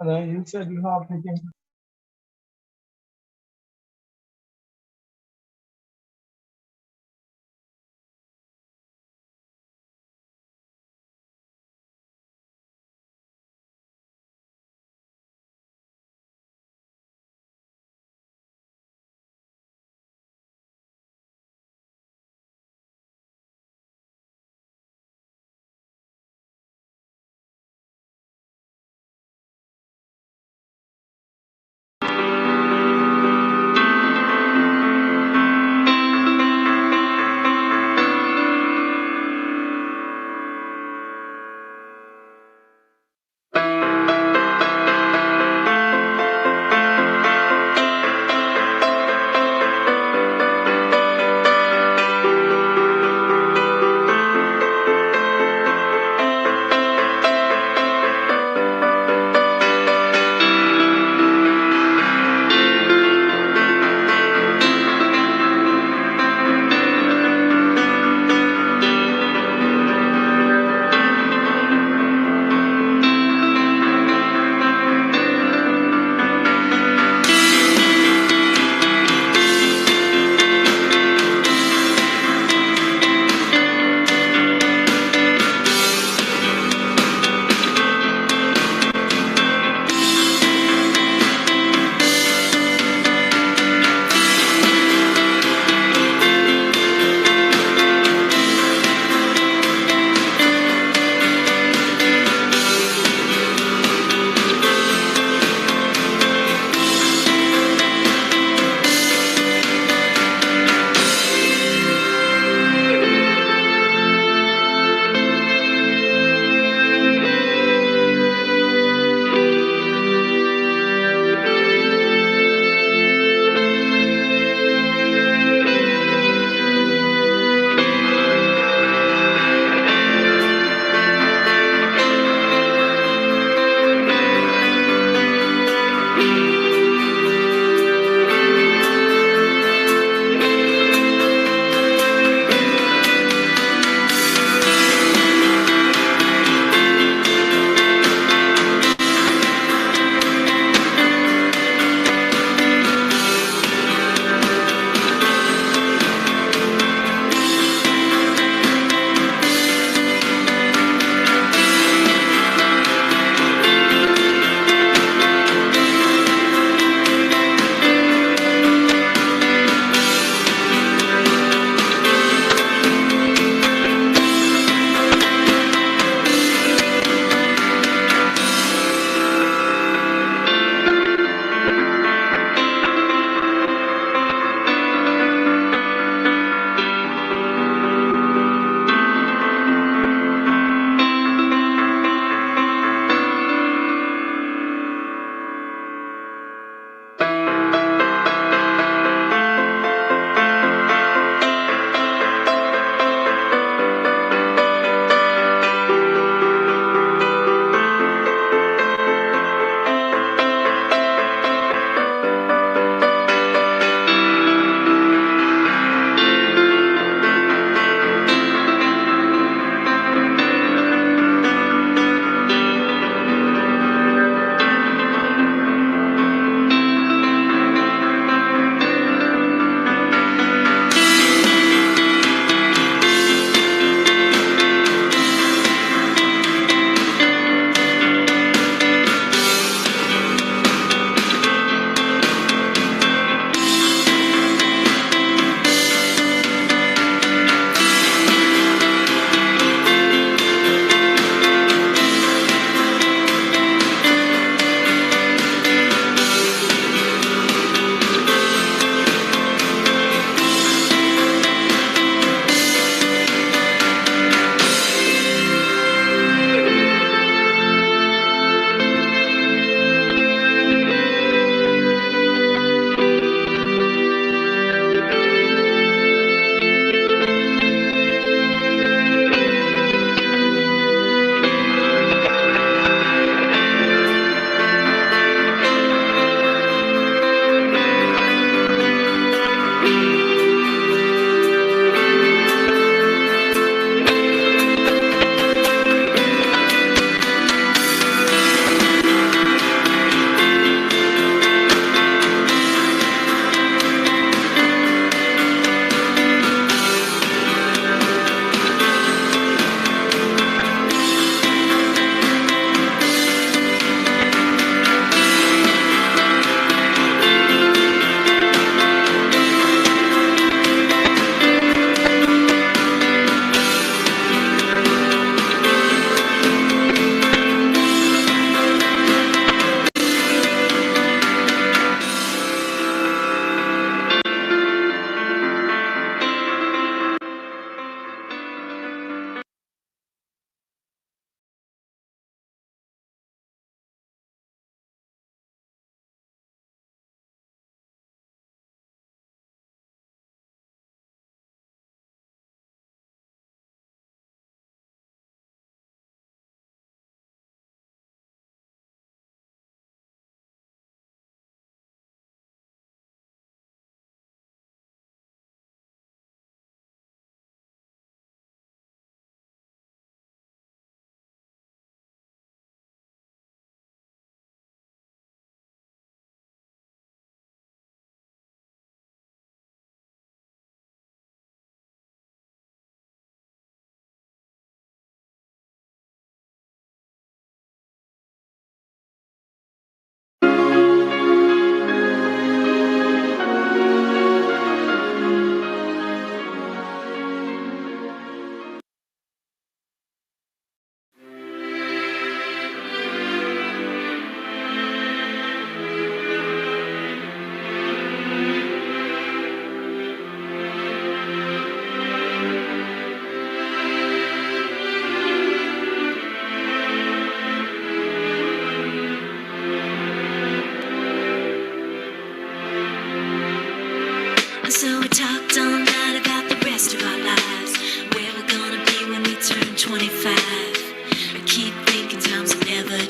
And then you said you have picking.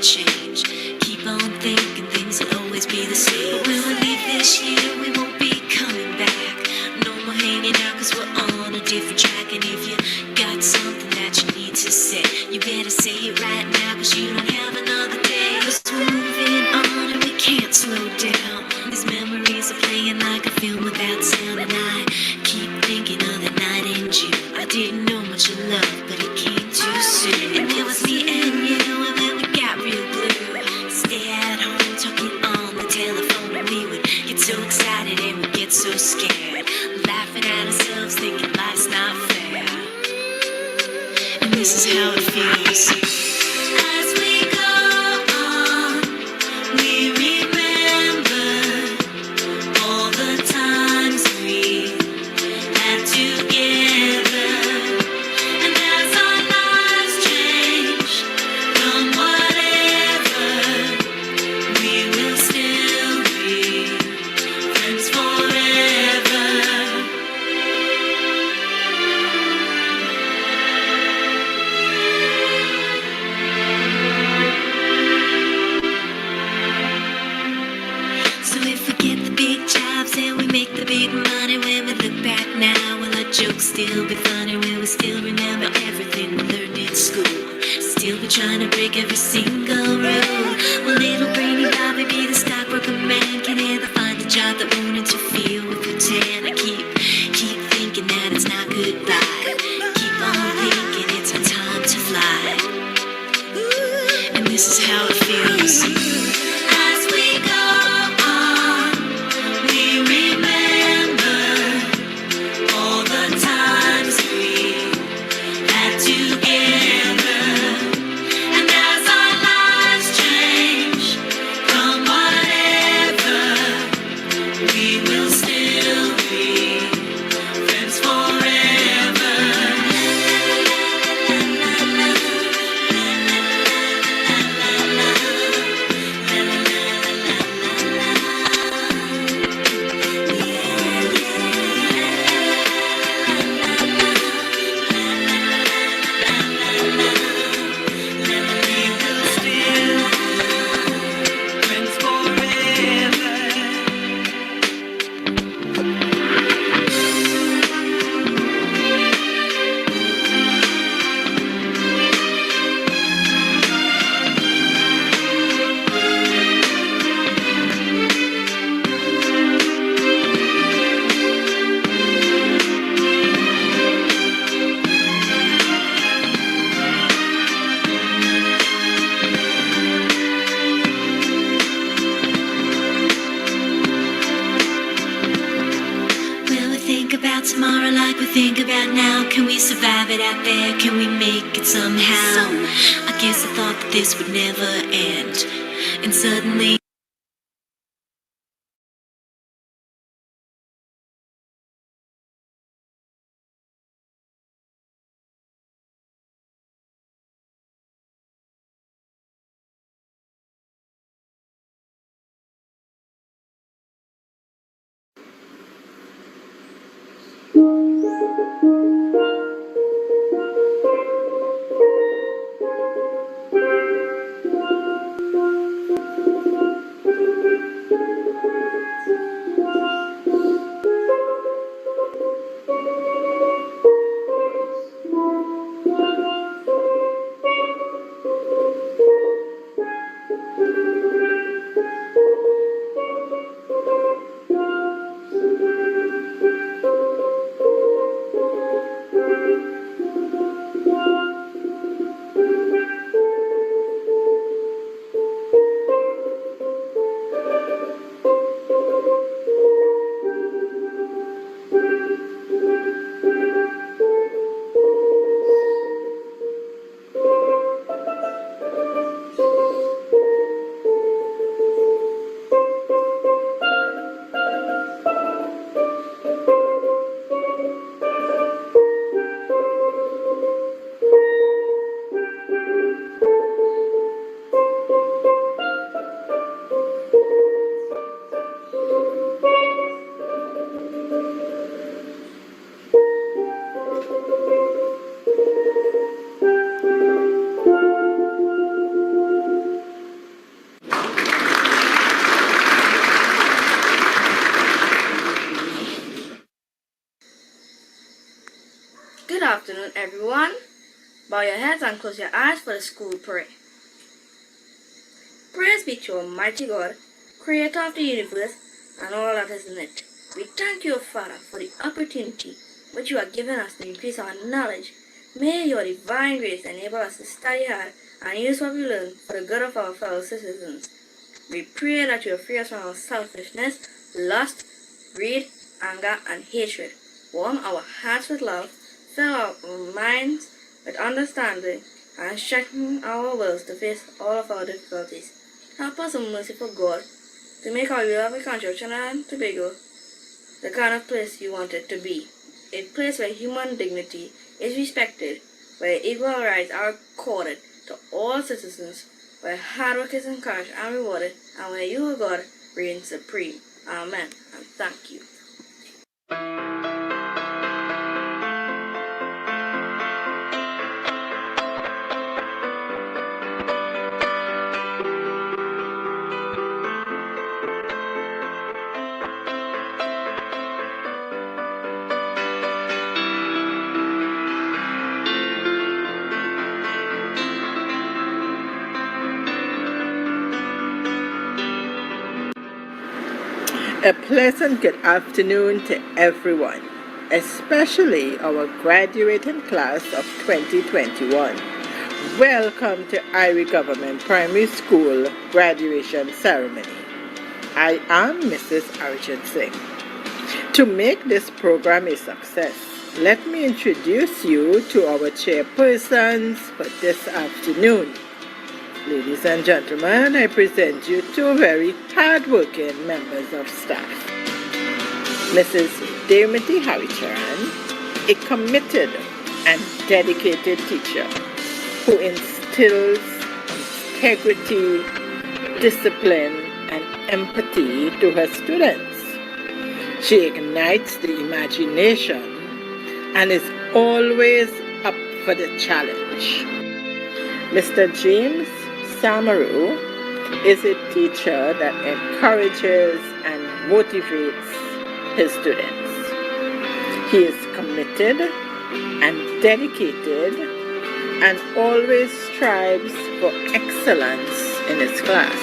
change. Keep on thinking things will always be the same. But when we leave this year, we won't be coming back. No more hanging out, cause we're on a different track. And if you got something that you need to say, you better say it right now, cause you don't have another day. Cause we're moving on and we can't slow down. These memories are playing like a film without sound. And I keep thinking of the night in June. I didn't know much of love, but it came too soon. And it was me and you, and then we got real blue. Stay at home talking on the telephone, and we would get so excited and we'd get so scared, laughing at ourselves, thinking life's not fair. And this is how it feels. As we go on, we remember all the times we had together. And as our lives change from whatever, we will still be friends forever. So if we get the big jobs and we make the big money, when we look back now, will our jokes still be funny? Will we still remember everything we learned in school? Still be trying to break every single rule? Will little brainy Bobby be the stockbroker man? Can he ever find a job that won't interfere with her tan? I keep thinking that it's not goodbye. Keep on thinking it's our time to fly. And this is how it feels. As we go on, we remember all the times we had together. And as our lives change from whatever, we will still be friends forever. Friends forever. Will we think about tomorrow like we think about now? Can we survive it out there? Can we make it somehow? I guess I thought that this would never end, and suddenly afternoon, everyone. Bow your heads and close your eyes for the school prayer. Praise be to Almighty God, creator of the universe and all that is in it. We thank you, Father, for the opportunity which you have given us to increase our knowledge. May your divine grace enable us to study hard and use what we learn for the good of our fellow citizens. We pray that you will free us from our selfishness, lust, greed, anger, and hatred. Warm our hearts with love, fill our minds with understanding, and strengthen our wills to face all of our difficulties. Help us, O merciful God, to make our beloved country of Trinidad and Tobago the kind of place you want it to be. A place where human dignity is respected, where equal rights are accorded to all citizens, where hard work is encouraged and rewarded, and where you, O God, reign supreme. Amen, and thank you. A pleasant good afternoon to everyone, especially our graduating class of 2021. Welcome to Iere Government Primary School graduation ceremony. I am Mrs. Arjun Singh. To make this program a success, let me introduce you to our chairpersons for this afternoon. Ladies and gentlemen, I present you two very hard-working members of staff. Mrs. Deimati Haricharan, a committed and dedicated teacher who instills integrity, discipline, and empathy to her students. She ignites the imagination and is always up for the challenge. Mr. James Samaru is a teacher that encourages and motivates his students. He is committed and dedicated and always strives for excellence in his class.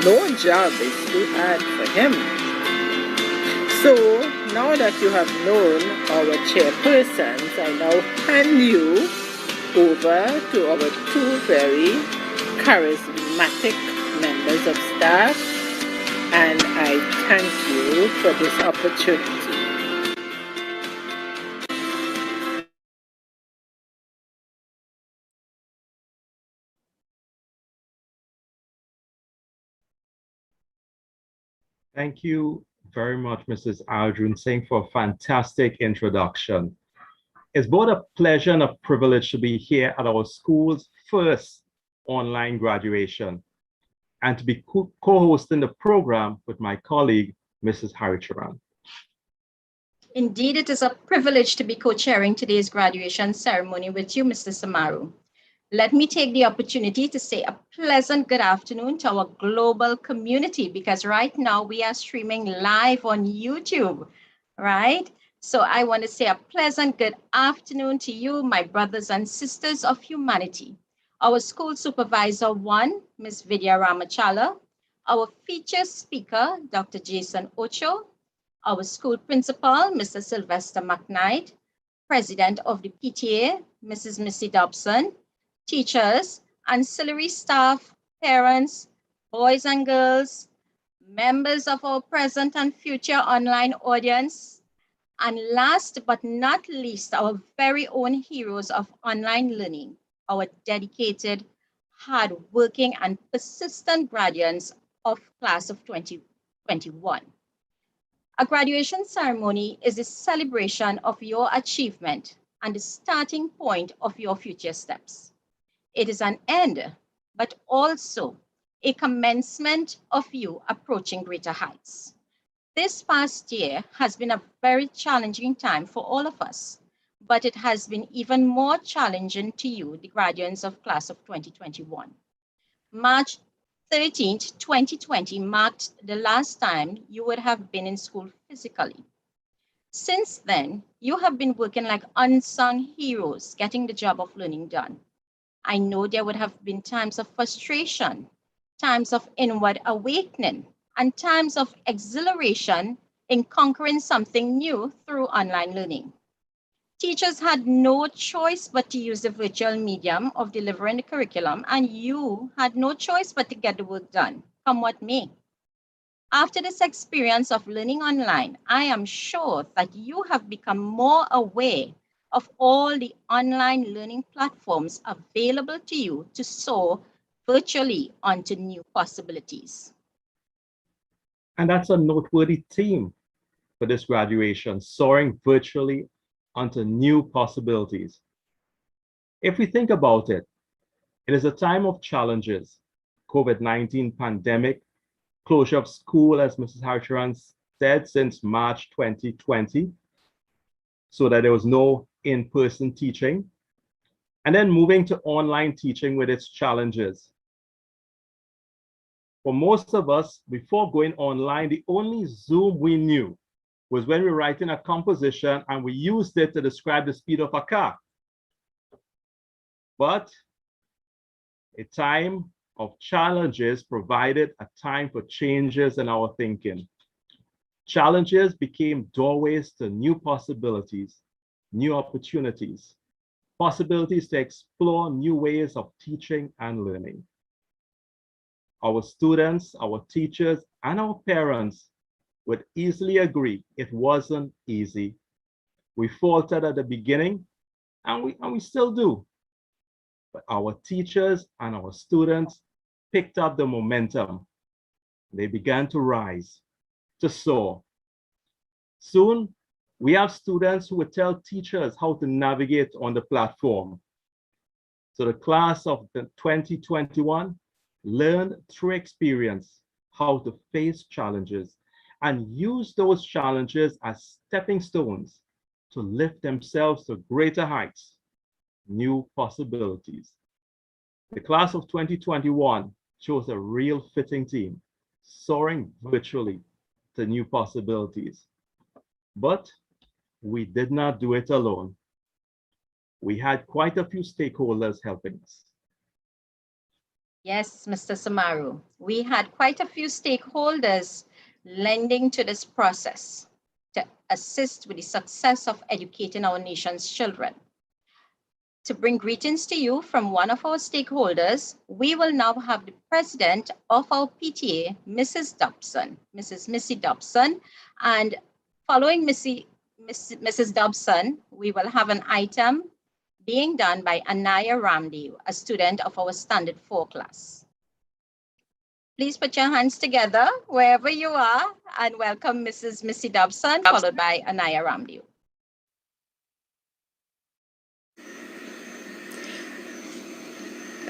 No job is too hard for him. So, now that you have known our chairpersons, I now hand you over to our two very charismatic members of staff, and I thank you for this opportunity. Thank you very much, Mrs. Arjun Singh, for a fantastic introduction. It's both a pleasure and a privilege to be here at our school's first online graduation and to be co-hosting the program with my colleague, Mrs. Haricharan. Indeed, it is a privilege to be co-chairing today's graduation ceremony with you, Mr. Samaru. Let me take the opportunity to say a pleasant good afternoon to our global community, because right now we are streaming live on YouTube, right? So I want to say a pleasant good afternoon to you, my brothers and sisters of humanity. Our school supervisor one, Ms. Vidya Ramachala, our featured speaker, Dr. Jason Ocho, our school principal, Mr. Sylvester McKnight, president of the PTA, Mrs. Missy Dobson, teachers, ancillary staff, parents, boys and girls, members of our present and future online audience, and last but not least, our very own heroes of online learning, our dedicated, hardworking, and persistent graduates of class of 2021. A graduation ceremony is a celebration of your achievement and the starting point of your future steps. It is an end, but also a commencement of you approaching greater heights. This past year has been a very challenging time for all of us, but it has been even more challenging to you, the graduates of class of 2021. March 13th, 2020 marked the last time you would have been in school physically. Since then, you have been working like unsung heroes, getting the job of learning done. I know there would have been times of frustration, times of inward awakening, and times of exhilaration in conquering something new through online learning. Teachers had no choice but to use the virtual medium of delivering the curriculum, and you had no choice but to get the work done, come what may. After this experience of learning online, I am sure that you have become more aware of all the online learning platforms available to you to soar virtually onto new possibilities. And that's a noteworthy theme for this graduation, soaring virtually onto new possibilities. If we think about it, it is a time of challenges. COVID-19 pandemic, closure of school, as Mrs. Harcharan said, since March 2020, so that there was no in-person teaching. And then moving to online teaching with its challenges. For most of us, before going online, the only Zoom we knew was when we were writing a composition and we used it to describe the speed of a car. But a time of challenges provided a time for changes in our thinking. Challenges became doorways to new possibilities, new opportunities, possibilities to explore new ways of teaching and learning. Our students, our teachers, and our parents would easily agree it wasn't easy. We faltered at the beginning, and we still do. But our teachers and our students picked up the momentum. They began to rise, to soar. Soon, we have students who would tell teachers how to navigate on the platform. So the class of the 2021 learned through experience how to face challenges and use those challenges as stepping stones to lift themselves to greater heights, new possibilities. The class of 2021 chose a real fitting team, soaring virtually to new possibilities. But we did not do it alone. We had quite a few stakeholders helping us. Yes, Mr. Samaru, we had quite a few stakeholders lending to this process to assist with the success of educating our nation's children. To bring greetings to you from one of our stakeholders, we will now have the president of our PTA, Mrs. Dobson, Mrs. Missy Dobson, and following Mrs. Dobson, we will have an item being done by Anaya Ramdev, a student of our Standard 4 class. Please put your hands together wherever you are and welcome Mrs. Missy Dobson, followed by Anaya Ramdev.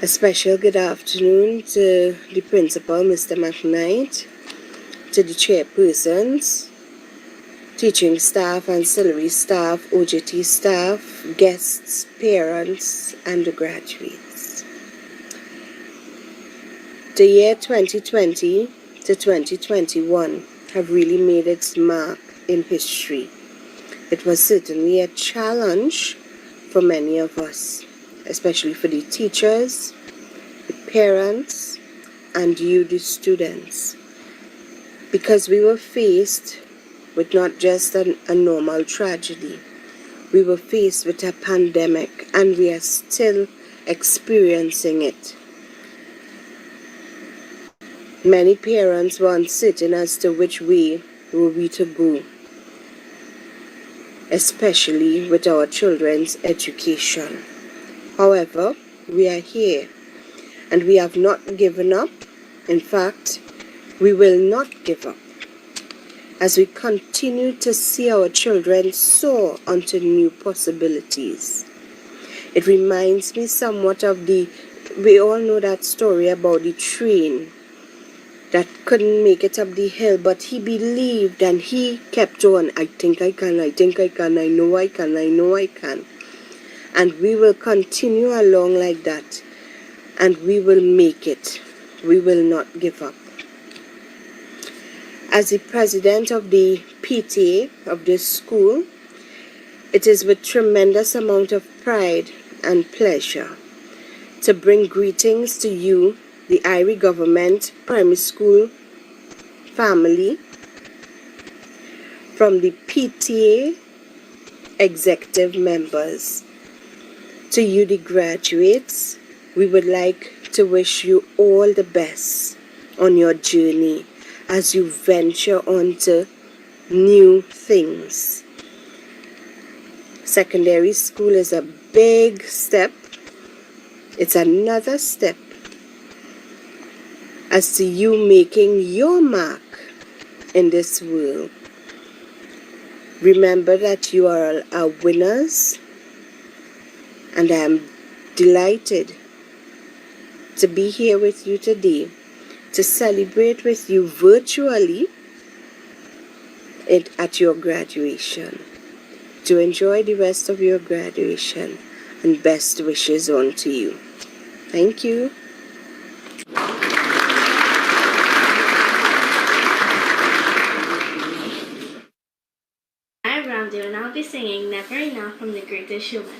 A special good afternoon to the principal, Mr. McKnight, to the chairpersons, teaching staff, ancillary staff, OJT staff, guests, parents, and the graduates. The year 2020 to 2021 have really made its mark in history. It was certainly a challenge for many of us, especially for the teachers, the parents, and you, the students, because we were faced with not just a normal tragedy. We were faced with a pandemic, and we are still experiencing it. Many parents were uncertain as to which way were we to go, especially with our children's education. However, we are here, and we have not given up. In fact, we will not give up as we continue to see our children soar onto new possibilities. It reminds me somewhat of we all know that story about the train that couldn't make it up the hill, but he believed and he kept on. I think I can, I think I can, I know I can, I know I can. And we will continue along like that, and we will make it. We will not give up. As the president of the PTA of this school, it is with tremendous amount of pride and pleasure to bring greetings to you, the Iere Government Primary School family, from the PTA executive members. To you, the graduates, we would like to wish you all the best on your journey as you venture onto new things. Secondary school is a big step. It's another step as to you making your mark in this world. Remember that you are winners, and I am delighted to be here with you today to celebrate with you virtually at your graduation. To enjoy the rest of your graduation, and best wishes on to you. Thank you. I'm Ramdu and I'll be singing Never Enough from The Greatest Showman.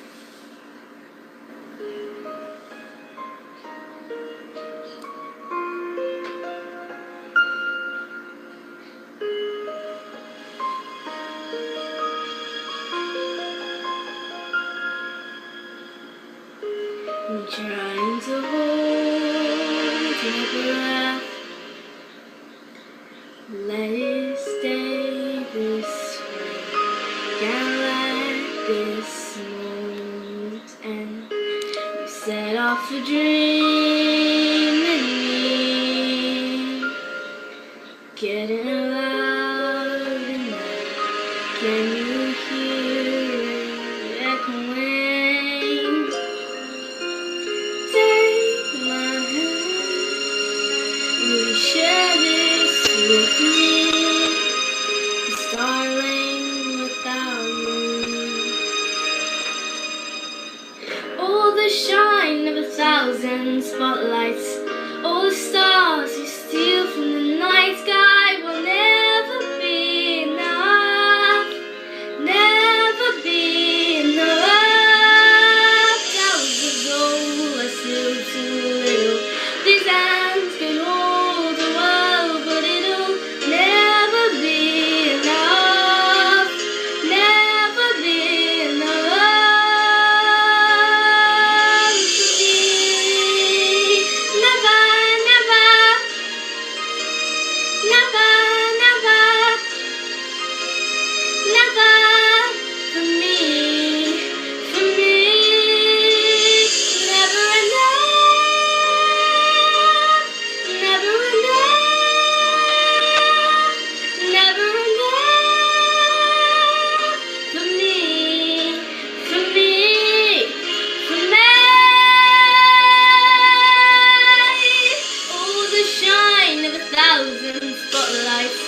I'm trying to hold your breath. Let it stay this way. Can't let this moment end. You set off a dream in me, getting louder now. Can you hear it echoing? Take my hand, will you share this with me? 'Cause darling, without you, all the shine of 1,000 spotlights, all the stars you steal from the night sky will never be enough, never be enough. Towers of gold are still too little. These hands can hold the world, but it'll never be enough, never be enough for me. Never, never, never, never, never for me, for me. Never enough, never enough, never enough for me, for me, for me. All the shine of 1,000 spotlights,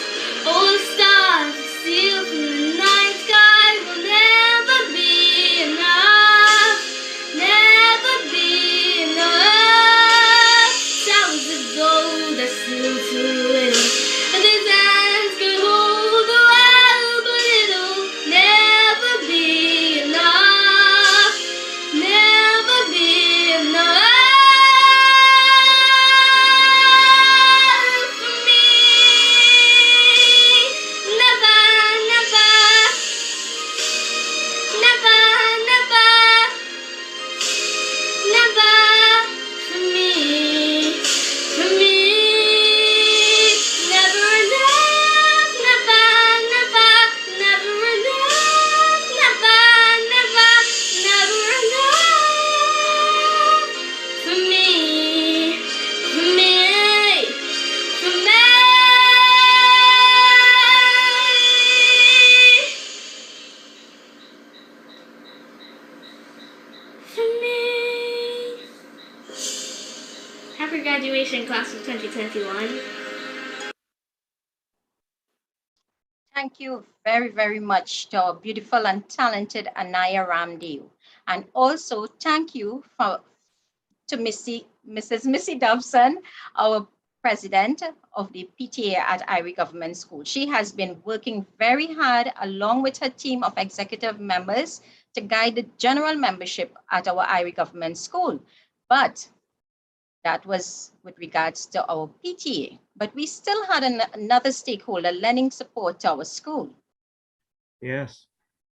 all the stars you steal from the night sky will never be enough, never be enough. Towers of gold are still too little, and these hands can hold the world, but it'll never be enough, never be enough for me. Never, never, never, never, never for me, for me. Never enough, never, never, never enough, never, never, never enough for me, for me, for me. For me. Happy graduation, class of 2021. Thank you very, very much to our beautiful and talented Anaya Ramdev. And also thank you to Mrs. Missy Dobson, our president of the PTA at Iere Government School. She has been working very hard along with her team of executive members to guide the general membership at our Iere Government School. But that was with regards to our PTA. But we still had another stakeholder lending support to our school. Yes.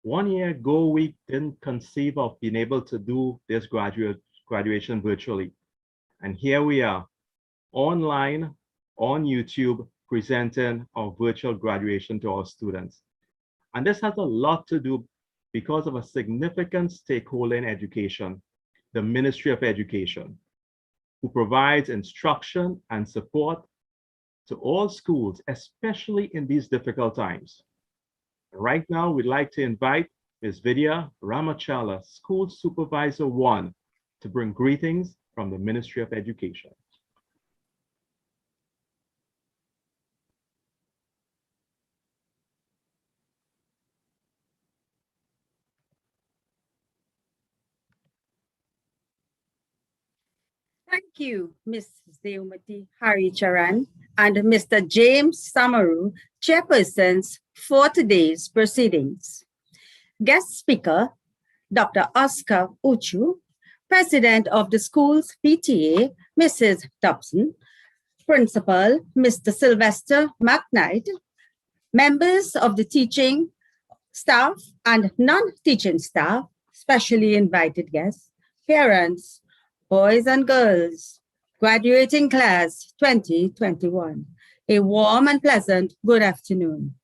1 year ago, we didn't conceive of being able to do this graduation virtually. And here we are, online, on YouTube, presenting our virtual graduation to our students. And this has a lot to do because of a significant stakeholder in education, the Ministry of Education, who provides instruction and support to all schools, especially in these difficult times. Right now, we'd like to invite Ms. Vidya Ramachala, School Supervisor 1, to bring greetings from the Ministry of Education. Thank you, Mrs. Deomati Haricharan and Mr. James Samaru, chairpersons for today's proceedings. Guest speaker, Dr. Oscar Uchu, president of the school's PTA, Mrs. Dobson, principal, Mr. Sylvester McKnight, members of the teaching staff and non-teaching staff, specially invited guests, parents, boys and girls, graduating class 2021. A warm and pleasant good afternoon.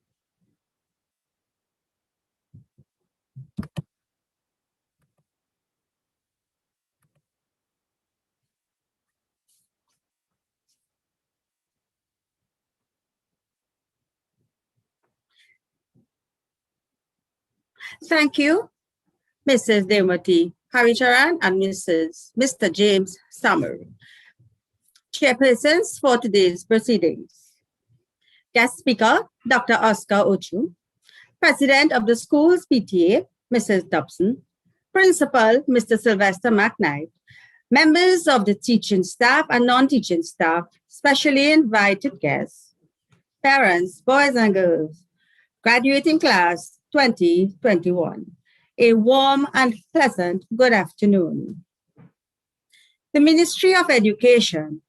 Thank you, Mrs. Deomati Haricharan and Mr. James Samaru, chairpersons for today's proceedings. Guest speaker, Dr. Oscar Ochu, president of the school's PTA, Mrs. Dobson, principal, Mr. Sylvester McKnight, members of the teaching staff and non-teaching staff, specially invited guests, parents, boys and girls, graduating class 2021. A warm and pleasant good afternoon. The Ministry of Education,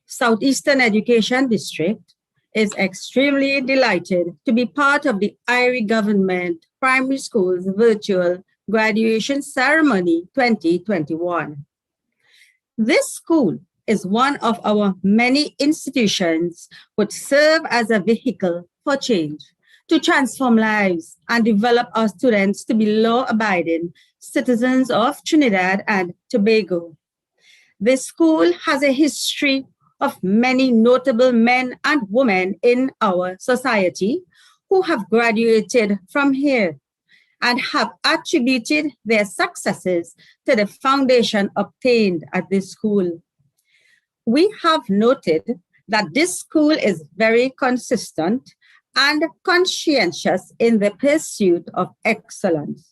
Southeastern Education District, is extremely delighted to be part of the Iere Government Primary School's virtual graduation ceremony 2021. This school is one of our many institutions which serve as a vehicle for change, to transform lives and develop our students to be law-abiding citizens of Trinidad and Tobago. This school has a history of many notable men and women in our society who have graduated from here and have attributed their successes to the foundation obtained at this school. We have noted that this school is very consistent and conscientious in the pursuit of excellence.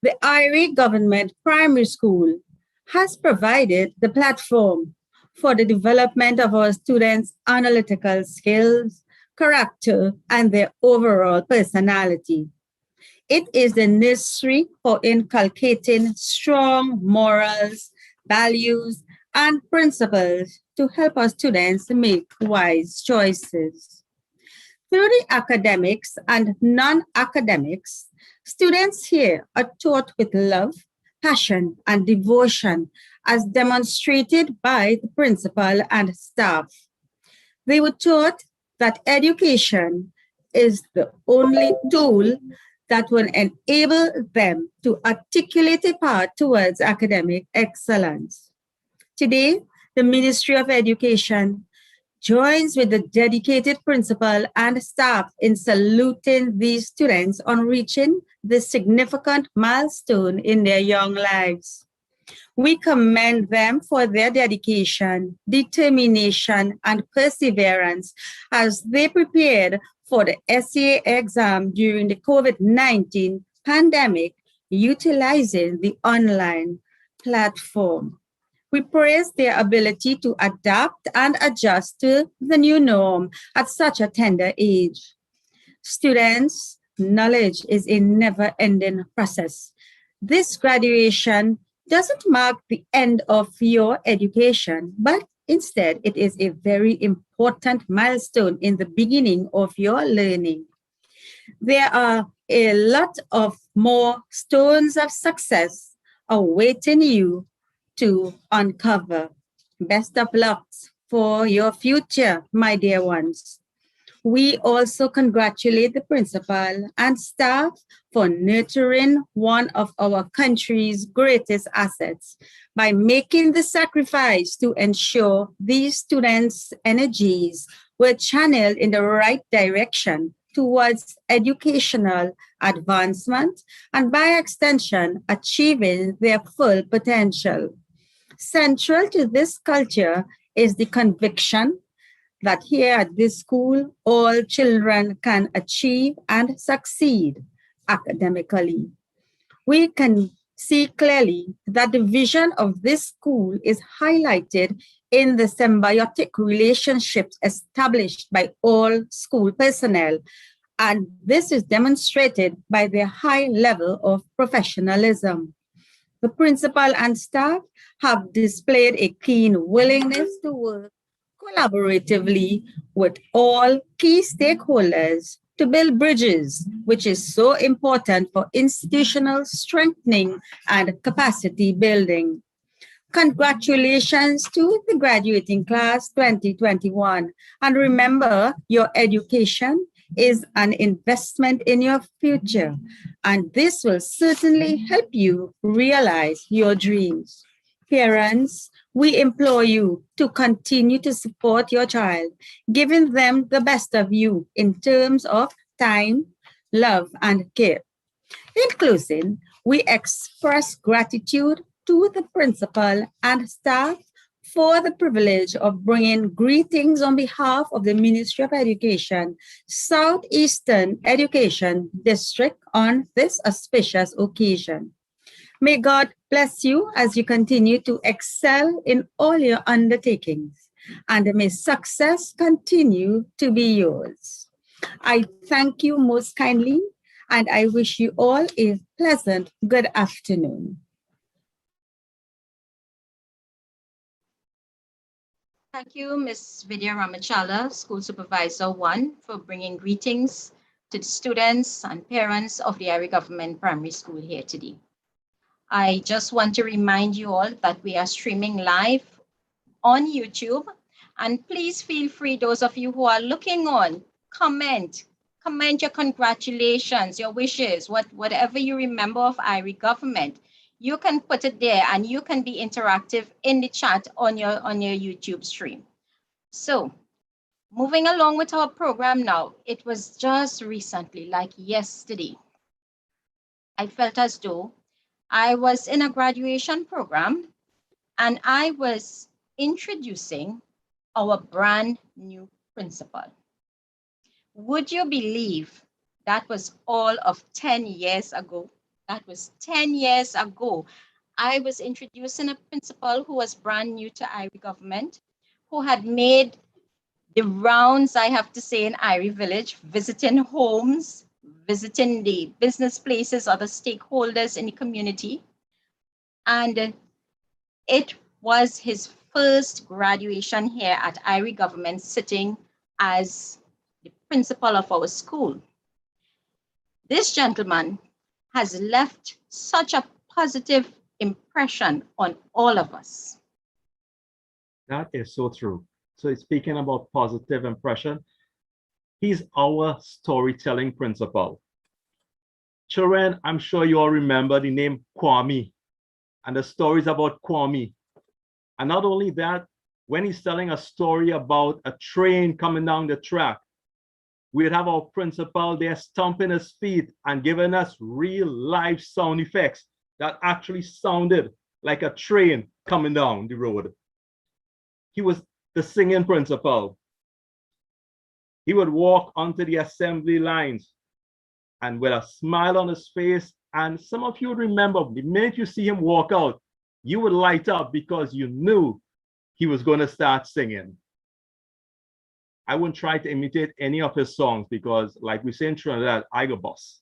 The Iere Government Primary School has provided the platform for the development of our students' analytical skills, character, and their overall personality. It is the nursery for inculcating strong morals, values, and principles to help our students make wise choices. Through the academics and non-academics, students here are taught with love, passion, and devotion as demonstrated by the principal and staff. They were taught that education is the only tool that will enable them to articulate a path towards academic excellence. Today, the Ministry of Education joins with the dedicated principal and staff in saluting these students on reaching this significant milestone in their young lives. We commend them for their dedication, determination, and perseverance as they prepared for the SAA exam during the COVID-19 pandemic, utilizing the online platform. We praise their ability to adapt and adjust to the new norm at such a tender age. Students, knowledge is a never ending process. This graduation doesn't mark the end of your education, but instead, it is a very important milestone in the beginning of your learning. There are a lot of more stones of success awaiting you to uncover. Best of luck for your future, my dear ones. We also congratulate the principal and staff for nurturing one of our country's greatest assets by making the sacrifice to ensure these students' energies were channeled in the right direction towards educational advancement and by extension achieving their full potential. Central to this culture is the conviction that here at this school, all children can achieve and succeed academically. We can see clearly that the vision of this school is highlighted in the symbiotic relationships established by all school personnel, and this is demonstrated by their high level of professionalism. The principal and staff have displayed a keen willingness to work collaboratively with all key stakeholders to build bridges, which is so important for institutional strengthening and capacity building. Congratulations to the graduating class 2021. And remember, your education is an investment in your future, and this will certainly help you realize your dreams. Parents, we implore you to continue to support your child, giving them the best of you in terms of time, love, and care. In closing, we express gratitude to the principal and staff for the privilege of bringing greetings on behalf of the Ministry of Education, Southeastern Education District on this auspicious occasion. May God bless you as you continue to excel in all your undertakings, and may success continue to be yours. I thank you most kindly, and I wish you all a pleasant good afternoon. Thank you, Ms. Vidya Ramachala, School Supervisor 1, for bringing greetings to the students and parents of the Iere Government Primary School here today. I just want to remind you all that we are streaming live on YouTube, and please feel free, those of you who are looking on, comment your congratulations, your wishes, whatever you remember of Iere Government. You can put it there and you can be interactive in the chat on your YouTube stream. So moving along with our program now, it was just recently, like yesterday, I felt as though I was in a graduation program and I was introducing our brand new principal. Would you believe that was all of 10 years ago? That was 10 years ago. I was introducing a principal who was brand new to Iere Government, who had made the rounds, I have to say, in Iere Village, visiting homes, visiting the business places, other stakeholders in the community. And it was his first graduation here at Iere Government, sitting as the principal of our school. This gentleman has left such a positive impression on all of us. That is so true. So speaking about positive impression, he's our storytelling principal. Children, I'm sure you all remember the name Kwame and the stories about Kwame. And not only that, when he's telling a story about a train coming down the track, we'd have our principal there stomping his feet and giving us real live sound effects that actually sounded like a train coming down the road. He was the singing principal. He would walk onto the assembly lines and with a smile on his face, and some of you remember, the minute you see him walk out, you would light up because you knew he was going to start singing. I wouldn't try to imitate any of his songs because, like we say in Trinidad, I go boss.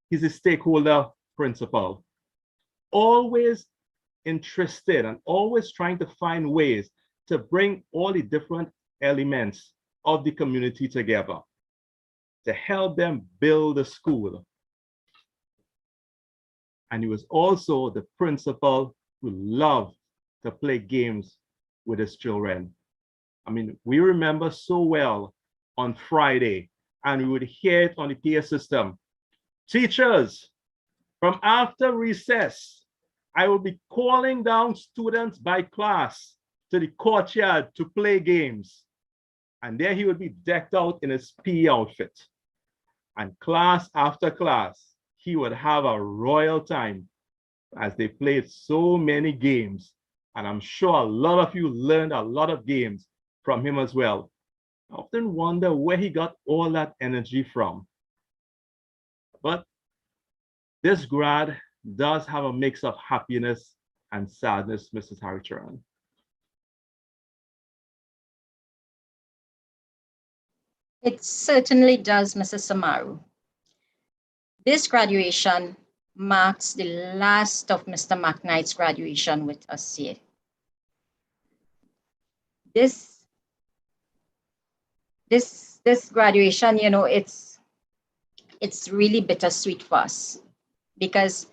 He's a stakeholder principal, always interested and always trying to find ways to bring all the different elements of the community together to help them build the school. And he was also the principal who loved to play games with his children. I mean, we remember so well on Friday, and we would hear it on the PA system. Teachers, from after recess, I will be calling down students by class to the courtyard to play games. And there he would be decked out in his PE outfit. And class after class, he would have a royal time as they played so many games. And I'm sure a lot of you learned a lot of games from him as well. I often wonder where he got all that energy from. But this grad does have a mix of happiness and sadness, Mrs. Haricharan. It certainly does, Mrs. Samaru. This graduation marks the last of Mr. McKnight's graduation with us here. This graduation, you know, it's really bittersweet for us because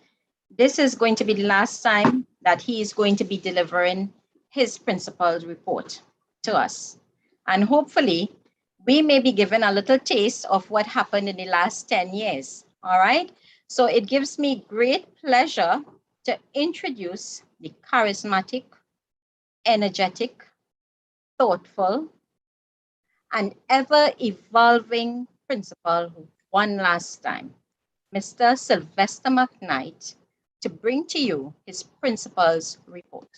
this is going to be the last time that he is going to be delivering his principal's report to us. And hopefully, we may be given a little taste of what happened in the last 10 years, all right? So it gives me great pleasure to introduce the charismatic, energetic, thoughtful, and ever-evolving principal one last time, Mr. Sylvester McKnight, to bring to you his principal's report.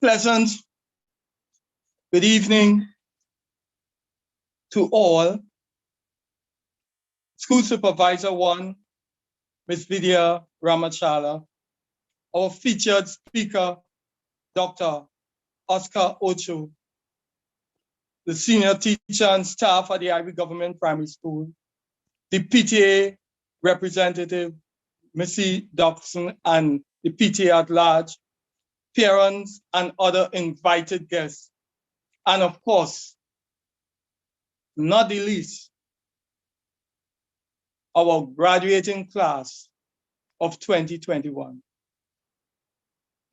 Pleasant good evening to all. School Supervisor 1, Ms. Vidya Ramachala, our featured speaker, Dr. Oscar Ocho, the senior teacher and staff at the Iere Government Primary School, the PTA representative, Missy Dobson, and the PTA at large, parents and other invited guests, and of course, not the least, our graduating class of 2021.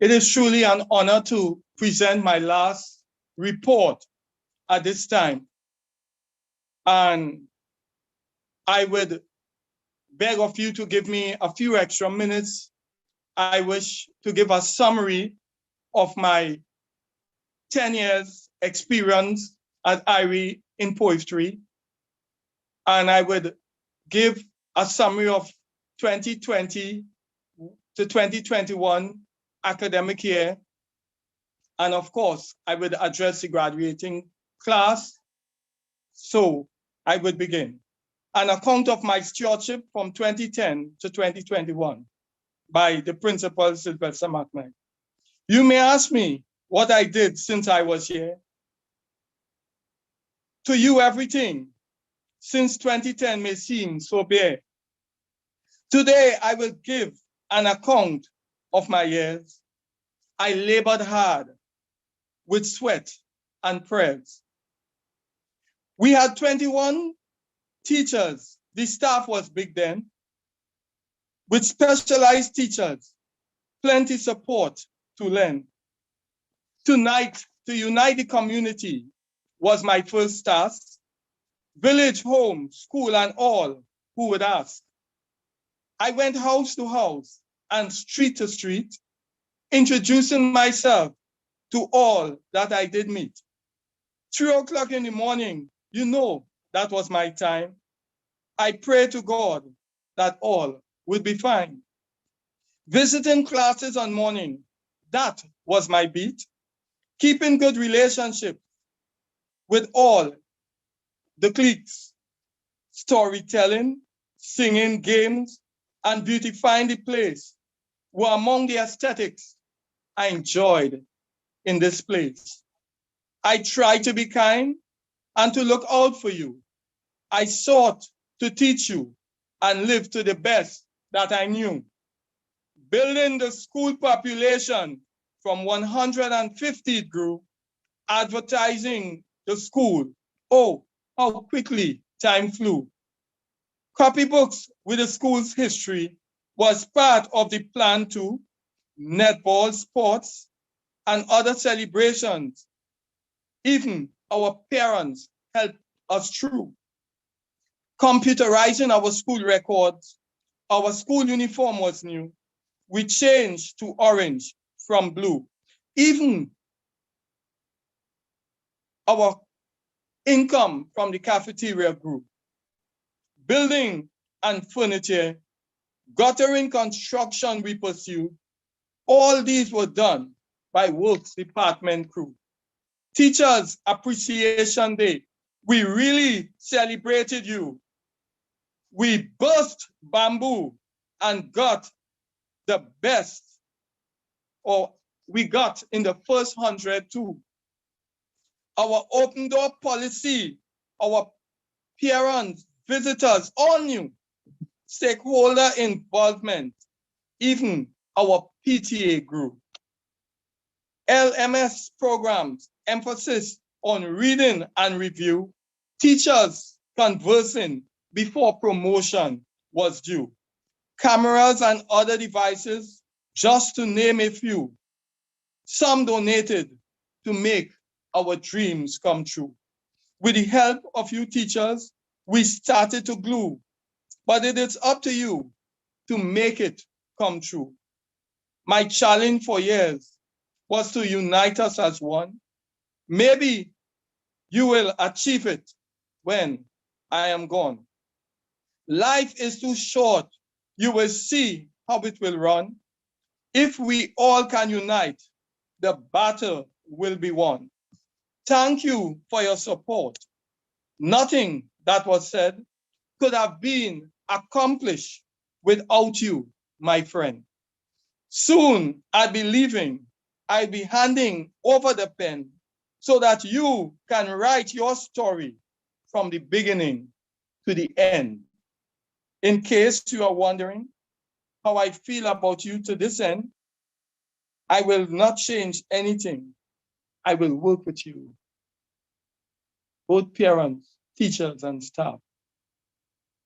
It is truly an honor to present my last report at this time. And I would beg of you to give me a few extra minutes. I wish to give a summary of my 10 years experience at Iere in poetry. And I would give a summary of 2020 to 2021 academic year. And of course, I would address the graduating class. So I would begin. An account of my stewardship from 2010 to 2021 by the principal, Sylvester McKnight. You may ask me what I did since I was here. To you, everything since 2010 may seem so bare. Today, I will give an account of my years. I labored hard with sweat and prayers. We had 21 teachers. The staff was big then, with specialized teachers, plenty support to learn. Tonight, to unite the community was my first task. Village, home, school, and all who would ask. I went house to house and street to street, introducing myself to all that I did meet. 3 o'clock in the morning, you know, that was my time. I pray to God that all would be fine. Visiting classes on morning, that was my beat. Keeping good relationship with all the cliques, storytelling, singing, games, and beautifying the place were among the aesthetics I enjoyed in this place. I tried to be kind and to look out for you. I sought to teach you and live to the best that I knew. Building the school population from 150 grew, advertising the school. Oh, how quickly time flew. Copybooks with the school's history was part of the plan too. Netball, sports, and other celebrations. Even our parents helped us through. Computerizing our school records, our school uniform was new. We changed to orange from blue. Even our income from the cafeteria grew. Building and furniture, guttering construction we pursued. All these were done by Works Department crew. Teachers Appreciation Day, we really celebrated you. We burst bamboo and got the best, or we got in the first 100 too. Our open door policy, our parents, visitors, all new. Stakeholder involvement, even our PTA group. LMS programs, emphasis on reading and review. Teachers conversing before promotion was due. Cameras and other devices, just to name a few. Some donated to make our dreams come true. With the help of you teachers, we started to glue, but it is up to you to make it come true. My challenge for years was to unite us as one. Maybe you will achieve it when I am gone. Life is too short. You will see how it will run. If we all can unite, the battle will be won. Thank you for your support. Nothing that was said could have been accomplished without you, my friend. Soon I'll be leaving. I'll be handing over the pen so that you can write your story from the beginning to the end. In case you are wondering how I feel about you to this end, I will not change anything. I will work with you, both parents, teachers, and staff,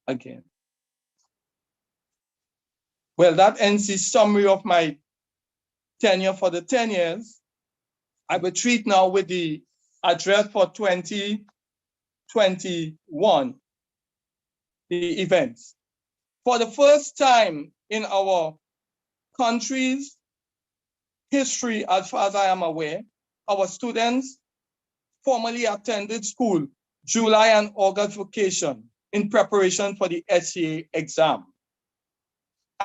again. Well, that ends the summary of my tenure for the 10 years. I will treat now with the address for 2021, the events. For the first time in our country's history, as far as I am aware, our students formally attended school July and August vacation in preparation for the SCA exam.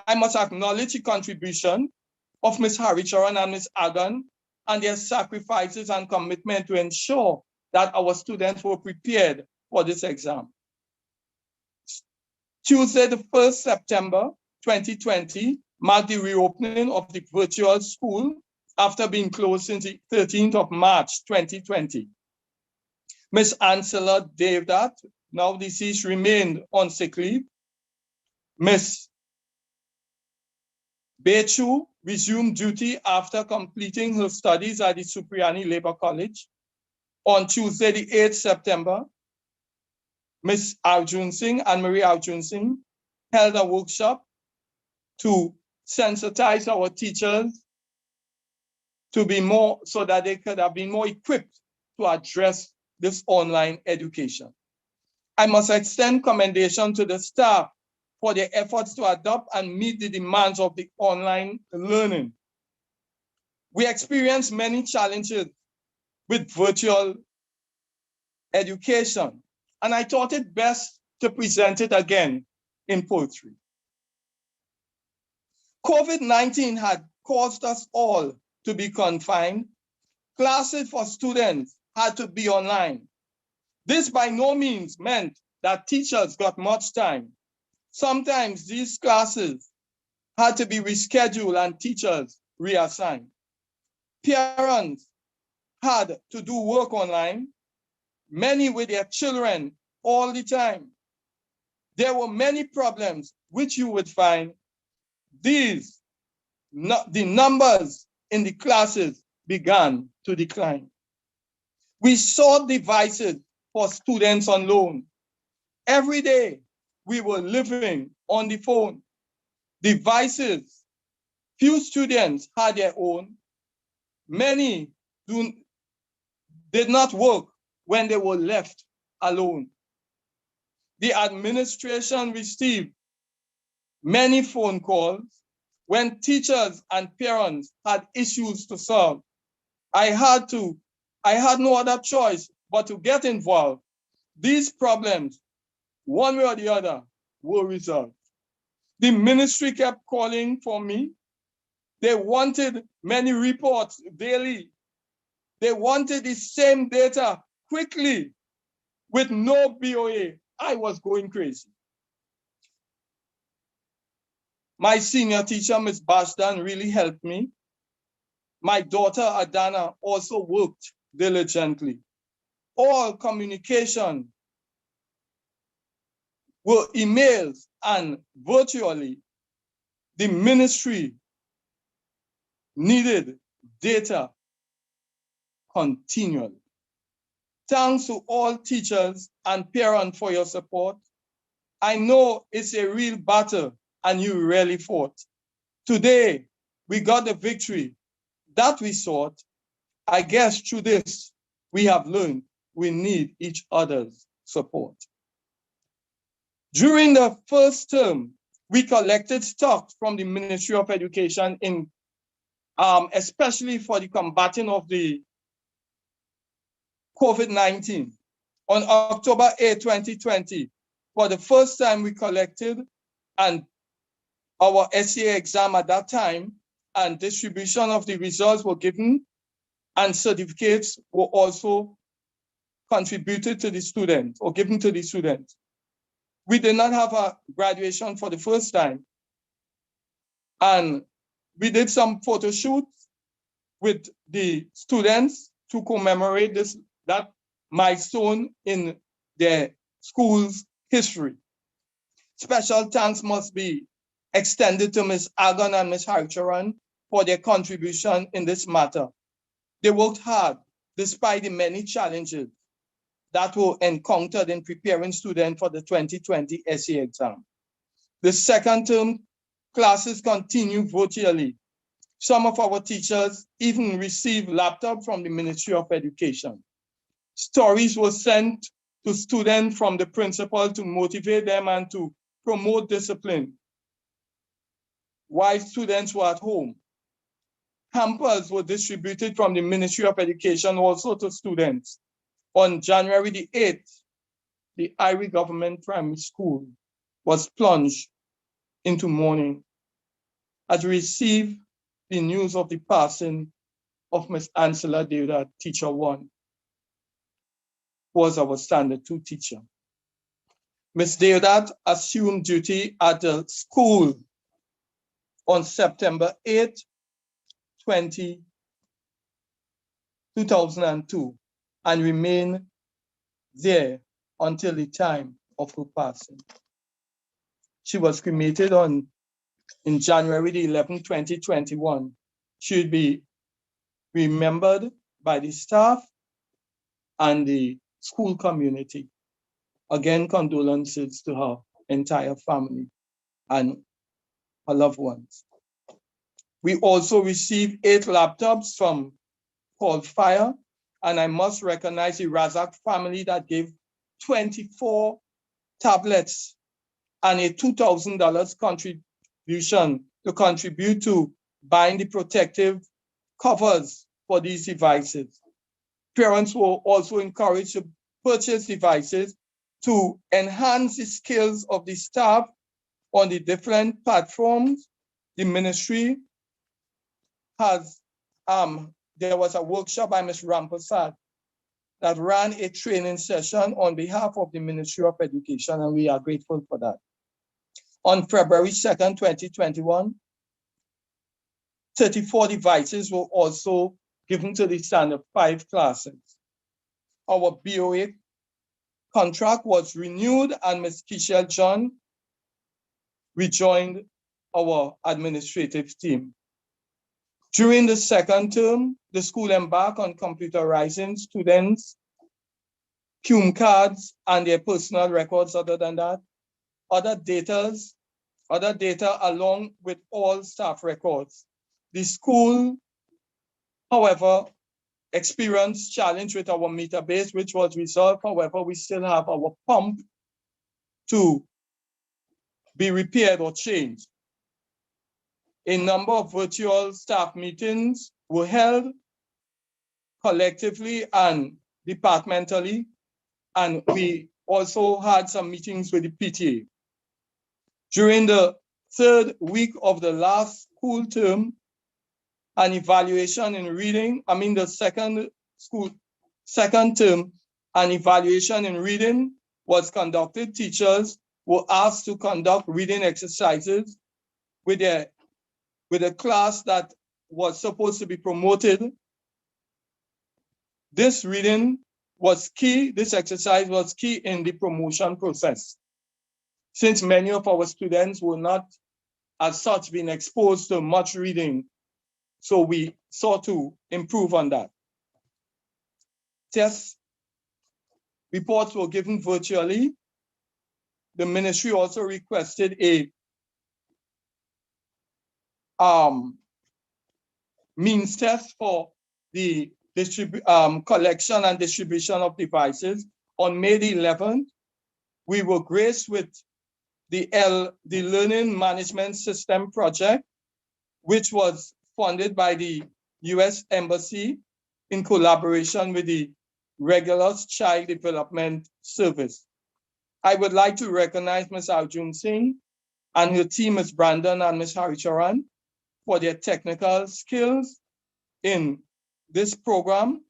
I must acknowledge the contribution of Ms. Haricharan and Ms. Agan and their sacrifices and commitment to ensure that our students were prepared for this exam. Tuesday, the 1st September 2020, marked the reopening of the virtual school after being closed since the 13th of March 2020. Ms. Ansela Devdat, now deceased, remained on sick leave. Ms. Bechu resumed duty after completing her studies at the Supriani Labor College. On Tuesday, the 8th September, Ms. Arjun Singh, Anne-Marie Arjun Singh, held a workshop to sensitize our teachers to be more, so that they could have been more equipped to address this online education. I must extend commendation to the staff for their efforts to adopt and meet the demands of the online learning. We experienced many challenges with virtual education, and I thought it best to present it again in poetry. COVID-19 had caused us all to be confined. Classes for students had to be online. This by no means meant that teachers got much time. Sometimes these classes had to be rescheduled and teachers reassigned. Parents had to do work online, many with their children all the time. There were many problems which you would find the numbers in the classes began to decline. We saw devices for students on loan. Every day we were living on the phone. Devices, few students had their own. Many did not work when they were left alone. The administration received many phone calls when teachers and parents had issues to solve. I had no other choice but to get involved. These problems, one way or the other, were resolved. The ministry kept calling for me. They wanted many reports daily. They wanted the same data quickly with no BOA. I was going crazy. My senior teacher, Ms. Bashdan, really helped me. My daughter, Adana, also worked diligently. All communication were emails and virtually. The ministry needed data continually. Thanks to all teachers and parents for your support. I know it's a real battle and you really fought. Today, we got the victory that we sought. I guess through this, we have learned we need each other's support. During the first term, we collected stocks from the Ministry of Education in especially for the combating of the COVID-19. On October 8, 2020, for the first time we collected and our SCA exam at that time and distribution of the results were given and certificates were also contributed to the students or given to the students. We did not have a graduation for the first time. And we did some photo shoots with the students to commemorate that milestone in their school's history. Special thanks must be extended to Ms. Agon and Ms. Harcharan for their contribution in this matter. They worked hard despite the many challenges that were encountered in preparing students for the 2020 SE exam. The second term classes continue virtually. Some of our teachers even received laptops from the Ministry of Education. Stories were sent to students from the principal to motivate them and to promote discipline while students were at home. Hampers were distributed from the Ministry of Education also to students. On January the 8th, the Iere Government Primary School was plunged into mourning as we received the news of the passing of Ms. Ansela Deodat, Teacher 1, who was our Standard 2 teacher. Ms. Deodat assumed duty at the school on September 8, 2002, and remained there until the time of her passing. She was cremated in January the 11th, 2021. She would be remembered by the staff and the school community. Again, condolences to her entire family and her loved ones. We also received 8 laptops from Paul Fire, and I must recognize the Razak family that gave 24 tablets and a $2,000 contribution to contribute to buying the protective covers for these devices. Parents were also encouraged to purchase devices to enhance the skills of the staff on the different platforms. The ministry has, there was a workshop by Ms. Rampasad that ran a training session on behalf of the Ministry of Education, and we are grateful for that. On February 2nd, 2021, 34 devices were also given to the Standard 5 classes. Our BOA contract was renewed, and Ms. Kishel John rejoined our administrative team. During the second term, the school embarked on computerizing students' CUME cards and their personal records. Other than that, other data along with all staff records. The school, however, experienced challenge with our meter base, which was resolved. However, we still have our pump to be repaired or changed. A number of virtual staff meetings were held collectively and departmentally, and we also had some meetings with the PTA. During the third week of the last school term, an evaluation in reading, the second term, an evaluation in reading was conducted. Teachers were asked to conduct reading exercises with a class that was supposed to be promoted. This reading was key, this exercise was key in the promotion process, since many of our students were not as such being exposed to much reading. So we sought to improve on that. Test reports were given virtually. The ministry also requested a means test for the collection and distribution of devices. On May the 11th, we were graced with the Learning Management System project, which was funded by the U.S. Embassy in collaboration with the Regulus Child Development Service. I would like to recognize Ms. Arjun Singh and her team, Ms. Brandon and Ms. Haricharan, for their technical skills in this program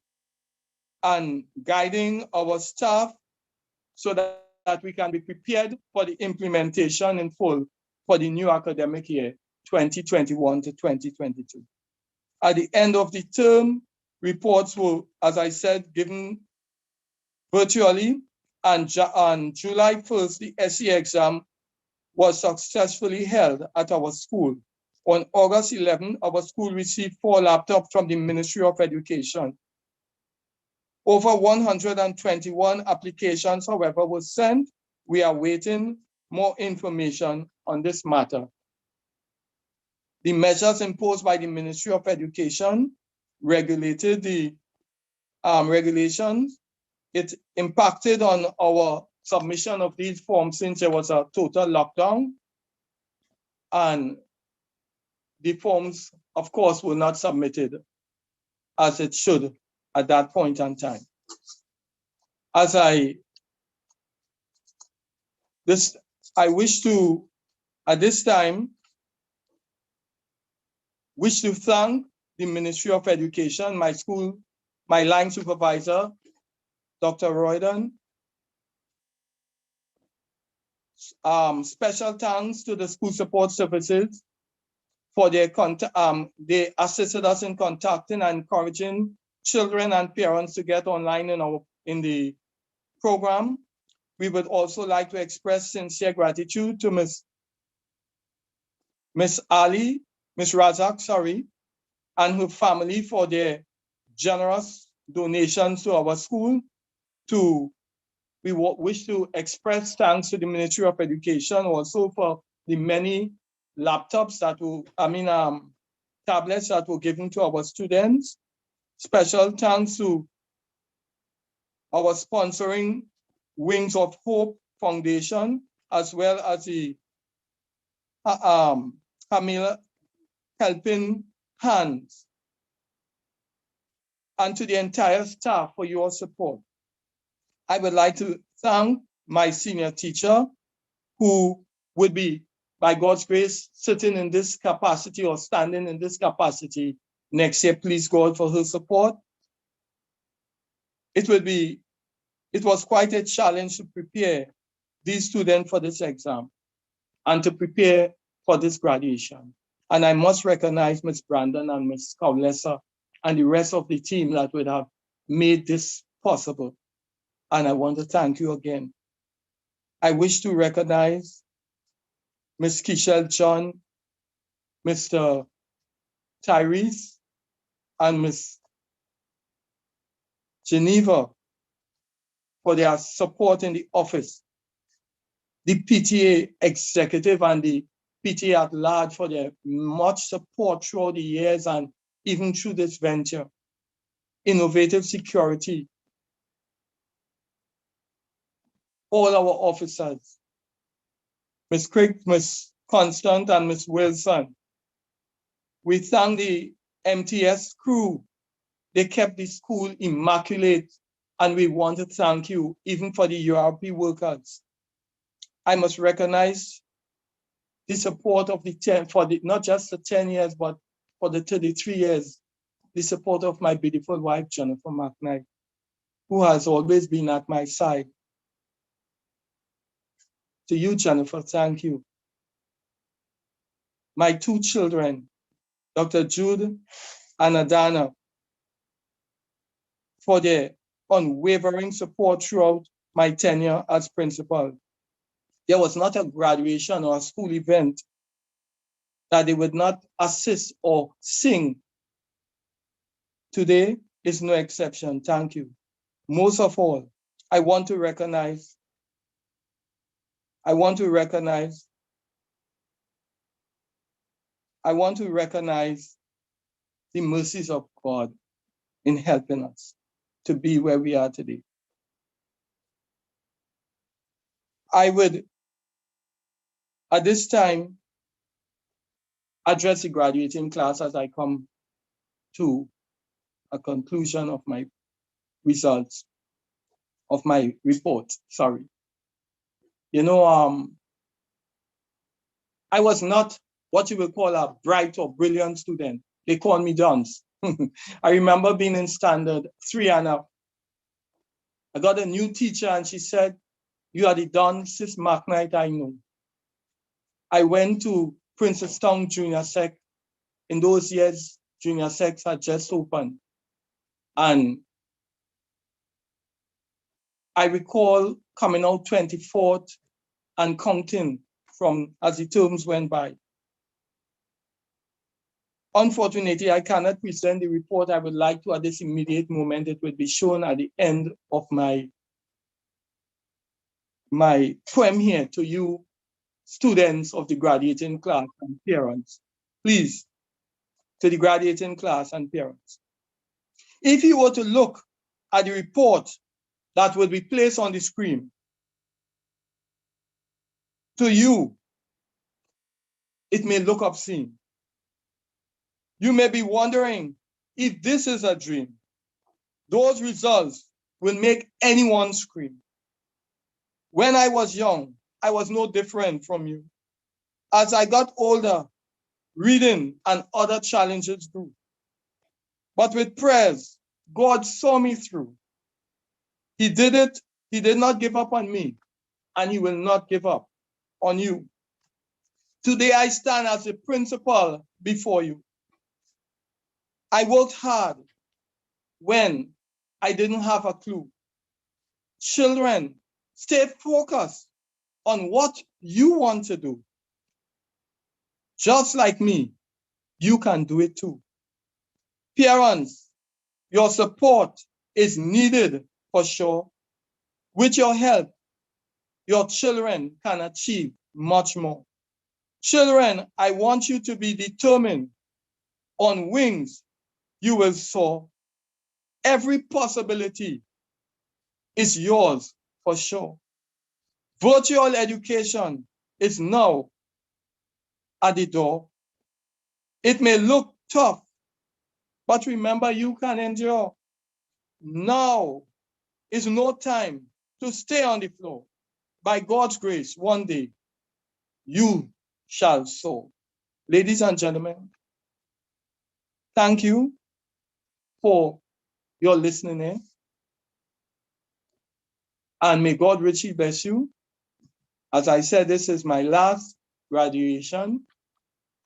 and guiding our staff so that we can be prepared for the implementation in full for the new academic year, 2021 to 2022. At the end of the term, reports were, as I said, given virtually, and on July 1st, the SE exam was successfully held at our school. On August 11th, our school received 4 laptops from the Ministry of Education. Over 121 applications, however, were sent. We are waiting more information on this matter. The measures imposed by the Ministry of Education regulated the regulations. It impacted on our submission of these forms since there was a total lockdown, and the forms, of course, were not submitted as it should at that point in time. I wish to, at this time, thank the Ministry of Education, my line supervisor, Dr. Royden. Special thanks to the school support services for they assisted us in contacting and encouraging children and parents to get online in the program. We would also like to express sincere gratitude to Ms. Razak, and her family for their generous donations to our school. We wish to express thanks to the Ministry of Education also for the many laptops tablets that were given to our students. Special thanks to our sponsoring Wings of Hope Foundation as well as the Camilla helping hands, and to the entire staff for your support. I would like to thank my senior teacher, who would be, by God's grace, sitting in this capacity or standing in this capacity next year. Please God for her support. It was quite a challenge to prepare these students for this exam and to prepare for this graduation. And I must recognize Ms. Brandon and Ms. Kaulesa and the rest of the team that would have made this possible. And I want to thank you again. I wish to recognize Ms. Kishel John, Mr. Tyrese, and Ms. Geneva for their support in the office, the PTA executive and the PTA at large for their much support throughout the years and even through this venture. Innovative security, all our officers, Ms. Craig, Ms. Constant, and Ms. Wilson. We thank the MTS crew. They kept the school immaculate, and we want to thank you, even for the URP workers. I must recognize the support of the 10, not just the 10 years, but for the 33 years, the support of my beautiful wife, Jennifer McKnight, who has always been at my side. To you, Jennifer, thank you. My two children, Dr. Jude and Adana, for their unwavering support throughout my tenure as principal. There was not a graduation or a school event that they would not assist or sing. Today is no exception. Thank you. Most of all, I want to recognize the mercies of God in helping us to be where we are today. I would, at this time, address the graduating class as I come to a conclusion of my results, of my report, sorry. You know, I was not what you would call a bright or brilliant student. They called me dunce. I remember being in standard 3 and up. I got a new teacher and she said, "You are the duncest McKnight I know." I went to Princestown Junior Sec. In those years, Junior Secs had just opened. And I recall coming out 24th and counting from as the terms went by. Unfortunately, I cannot present the report I would like to at this immediate moment. It will be shown at the end of my poem here to you, students of the graduating class and parents. Please, to the graduating class and parents. If you were to look at the report that will be placed on the screen, to you, it may look obscene. You may be wondering if this is a dream. Those results will make anyone scream. When I was young, I was no different from you. As I got older, reading and other challenges grew. But with prayers, God saw me through. He did it. He did not give up on me, and he will not give up on you. Today I stand as a principal before you. I worked hard when I didn't have a clue. Children, stay focused on what you want to do. Just like me, you can do it too. Parents, your support is needed for sure. With your help, your children can achieve much more. Children, I want you to be determined. On wings, you will soar. Every possibility is yours for sure. Virtual education is now at the door. It may look tough, but remember, you can endure. Now is no time to stay on the floor. By God's grace, one day you shall soar. Ladies and gentlemen, thank you for your listening in. And may God richly bless you. As I said, this is my last graduation,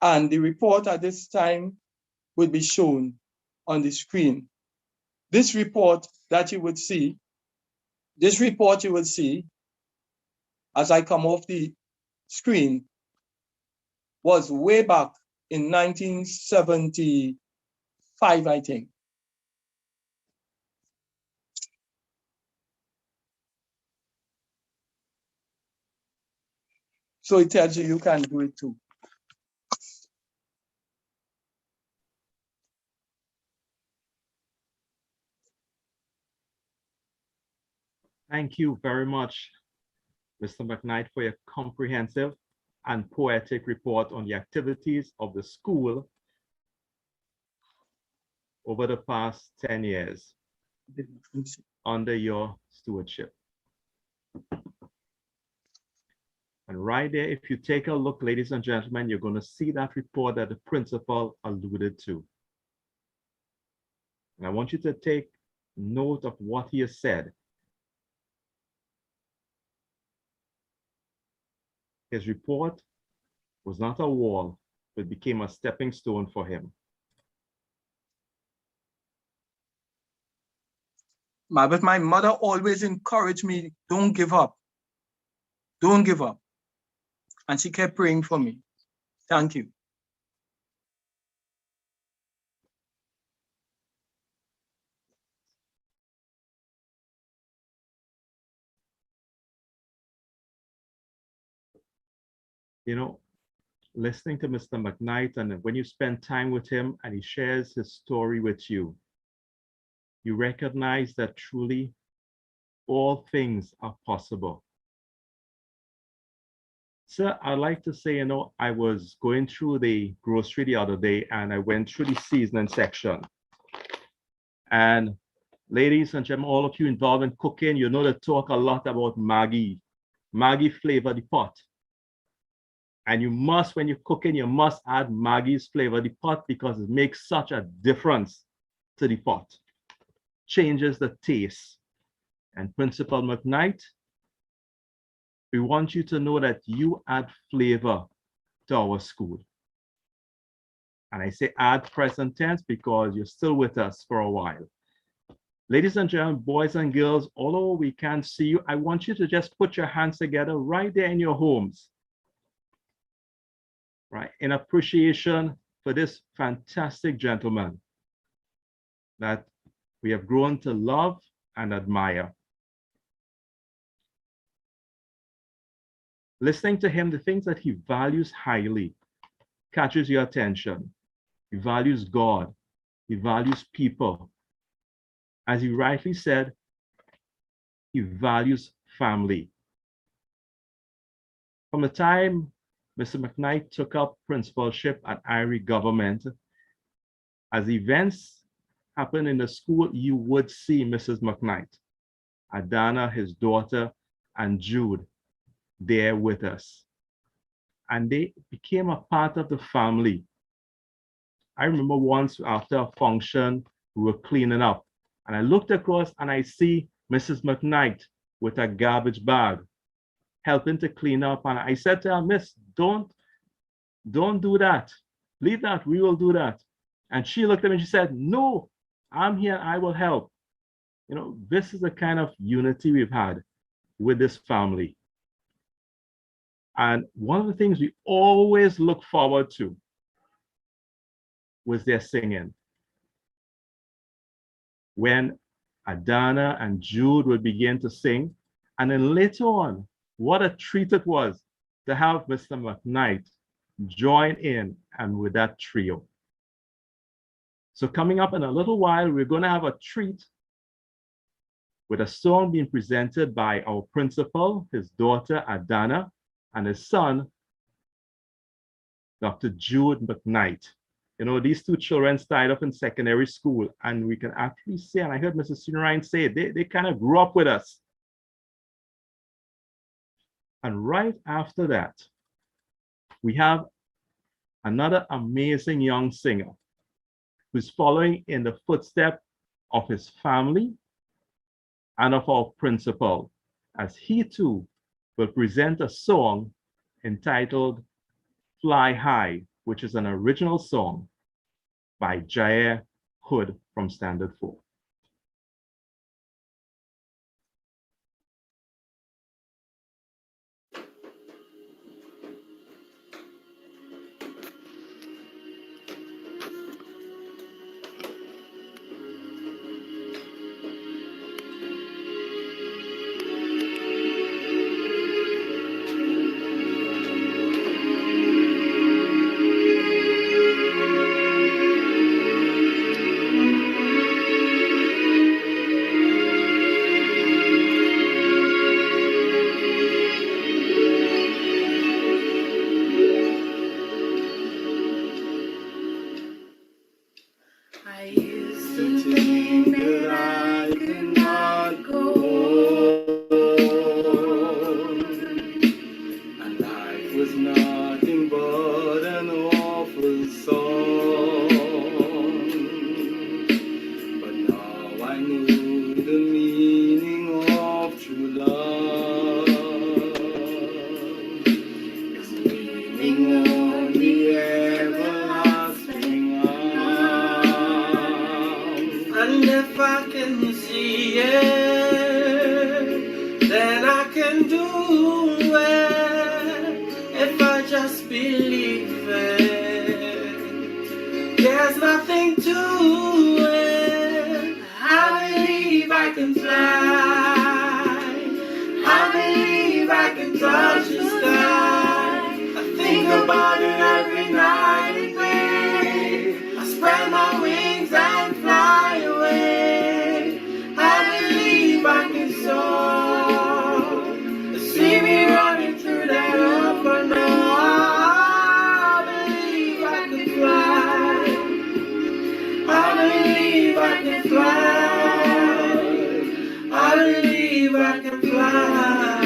and the report at this time will be shown on the screen. This report you will see, as I come off the screen, was way back in 1975, I think. So it tells you can do it too. Thank you very much, Mr. McKnight, for your comprehensive and poetic report on the activities of the school over the past 10 years under your stewardship. And right there, if you take a look, ladies and gentlemen, you're going to see that report that the principal alluded to. And I want you to take note of what he has said. His report was not a wall, but became a stepping stone for him. But my mother always encouraged me, don't give up. Don't give up. And she kept praying for me. Thank you. You know, listening to Mr. McKnight, and when you spend time with him and he shares his story with you, you recognize that truly all things are possible. Sir, I'd like to say, you know, I was going through the grocery the other day and I went through the seasoning section. And ladies and gentlemen, all of you involved in cooking, you know they talk a lot about Maggi. Maggi flavor the pot. And you must, when you're cooking, you must add Maggi's flavor the pot because it makes such a difference to the pot. Changes the taste. And Principal McKnight, we want you to know that you add flavor to our school. And I say add present tense because you're still with us for a while. Ladies and gentlemen, boys and girls, although we can't see you, I want you to just put your hands together right there in your homes, right, in appreciation for this fantastic gentleman that we have grown to love and admire. Listening to him, the things that he values highly catches your attention. He values God. He values people. As he rightly said, he values family. From the time Mr. McKnight took up principalship at Iere government, as events happen in the school, you would see Mrs. McKnight, Adana, his daughter, and Jude there with us. And they became a part of the family. I remember once after a function, we were cleaning up, and I looked across and I see Mrs. McKnight with a garbage bag, helping to clean up. And I said to her, Miss, don't do that. Leave that, we will do that. And she looked at me and she said, no, I'm here, I will help. You know, this is the kind of unity we've had with this family. And one of the things we always look forward to was their singing. When Adana and Jude would begin to sing, and then later on, what a treat it was to have Mr. McKnight join in and with that trio. So coming up in a little while, we're going to have a treat with a song being presented by our principal, his daughter Adana, and his son, Dr. Jude McKnight. You know, these two children started off in secondary school, and we can actually say, and I heard Mrs. Ryan say, they kind of grew up with us. And right after that, we have another amazing young singer who's following in the footsteps of his family and of our principal, as he too will present a song entitled Fly High, which is an original song by Iere Hood from Standard 4. I used to think that I could not go on, and life was nothing but an awful song. But now I knew the meaning of true love. It's leaning on the everlasting arms. And if I can see it, then I can do it. If I just believe it, there's nothing to it. I believe I can fly. I believe I can touch the sky. I think about it every night and day. I spread my wings and fly away. I believe I can soar. See me running through that open door. I believe I can fly. I believe I can fly. I believe I can fly.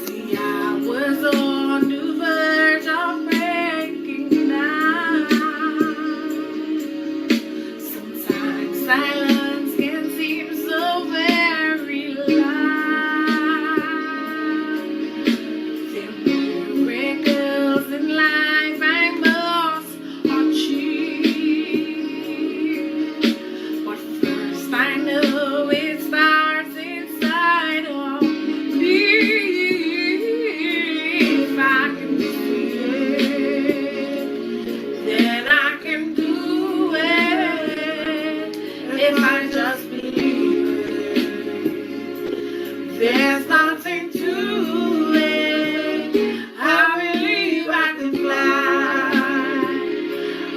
See, I was on the verge of breaking down. Sometimes silence can seem so very loud. There are miracles in life I must achieve. But first I know it starts inside of me. If I can see it, then I can do it. If I just believe it, there's nothing to it. I believe I can fly.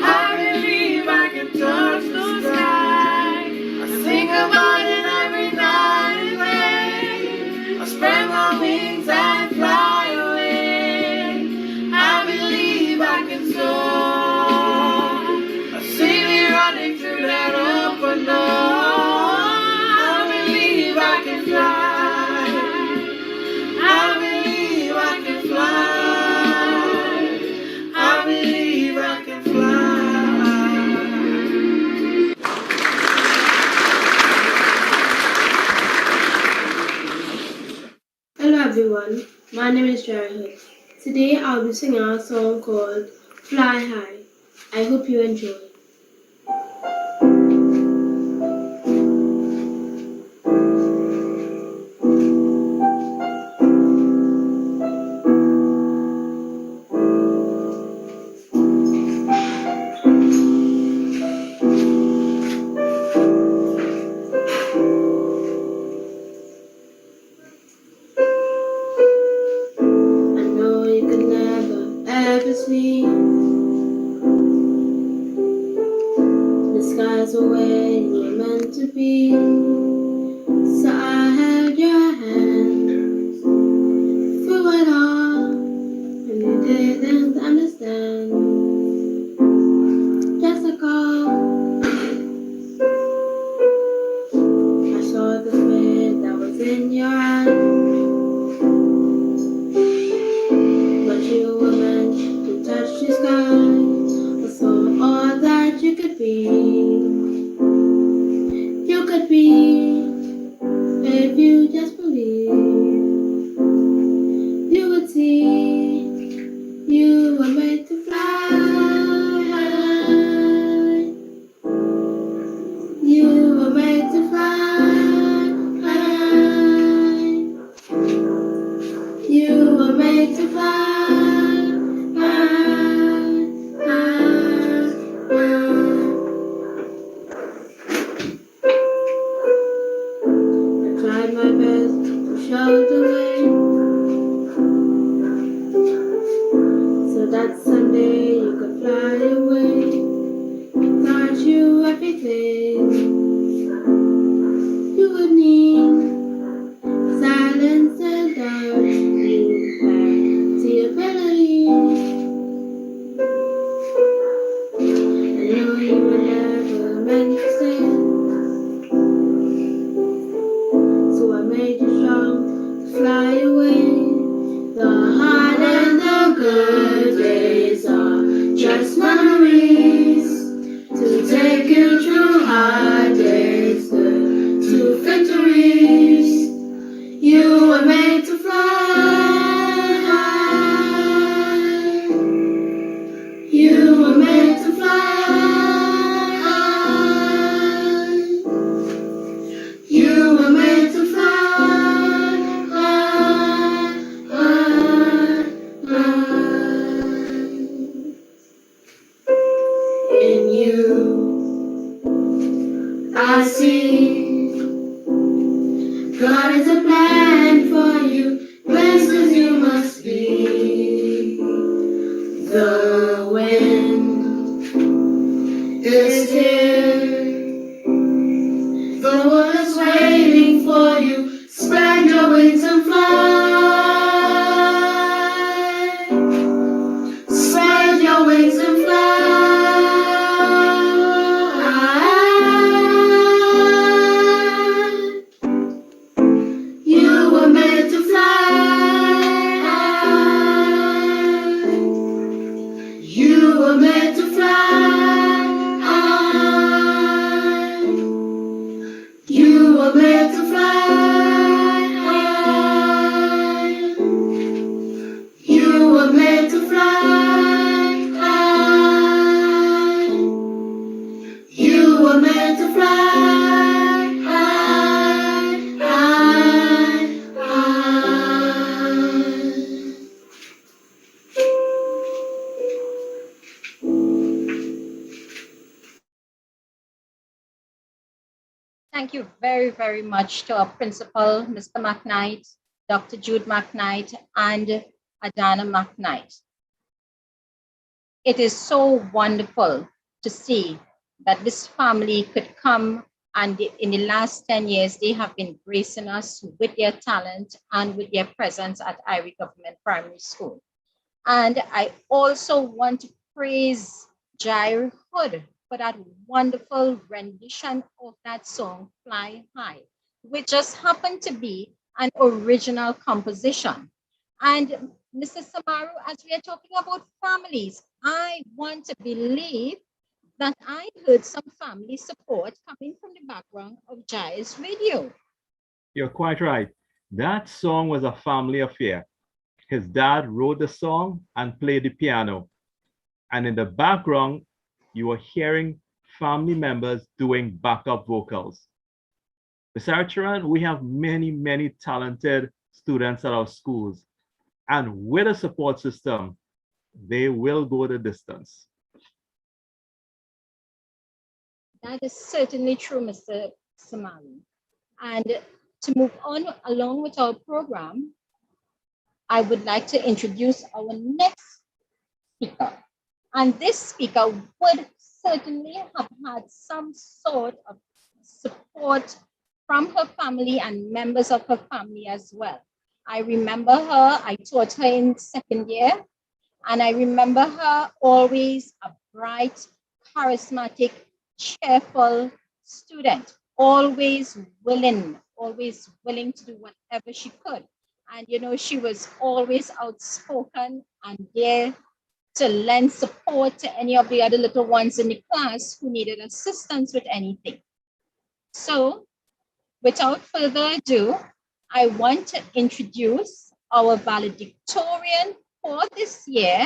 I believe I can touch the sky. I think about it every night and day. I spread my wings and fly away. I believe I can soar. I see me running through that open door. I believe I can fly. I believe I can fly. I believe I can fly. Hello everyone, my name is Iere Hood. Today I'll be singing a song called Fly High. I hope you enjoy. I know you could never ever see skies were where you were meant to be. So I held your hand through it all, and you didn't understand. Just a call. I saw the fear that was in your eyes, but you were meant to touch the sky. I saw all that you could be. You could be if you just believe. You would see you were made to fly. You were made to fly. You were made to fly. I tried my best to show the way, so that someday you could fly away. Taught you everything you would need. Silence and doubt, you had the ability. I know you were never meant to stay, so I made you strong to fly away. The hard and the good days are just memories to take you through hard days, good to victories. You were made to fly. You were made to fly. You were made to fly. In you, I see God has a plan for you, places you must be. The wind is here, the world is waiting for you. Spread your wings and fly. Spread your wings and fly. You were made to fly. You were made to fly. You were made to fly. You were made to fly. You were made to fly. Thank you very, very much to our principal, Mr. McKnight, Dr. Jude McKnight, and Adana McKnight. It is so wonderful to see that this family could come, and in the last 10 years, they have been gracing us with their talent and with their presence at Iere Government Primary School. And I also want to praise Jair Hood for that wonderful rendition of that song, Fly High, which just happened to be an original composition. And Mr. Samaru, as we are talking about families, I want to believe that I heard some family support coming from the background of Jair's video. You're quite right. That song was a family affair. His dad wrote the song and played the piano. And in the background, you were hearing family members doing backup vocals. Mr. Archeron, we have many, many talented students at our schools. And with a support system, they will go the distance. That is certainly true, Mr. Samaru. And to move on along with our program, I would like to introduce our next speaker. And this speaker would certainly have had some sort of support from her family and members of her family as well. I remember her, I taught her in second year, and I remember her always a bright, charismatic, cheerful student, always willing to do whatever she could. And she was always outspoken and there to lend support to any of the other little ones in the class who needed assistance with anything. So, without further ado, I want to introduce our valedictorian for this year,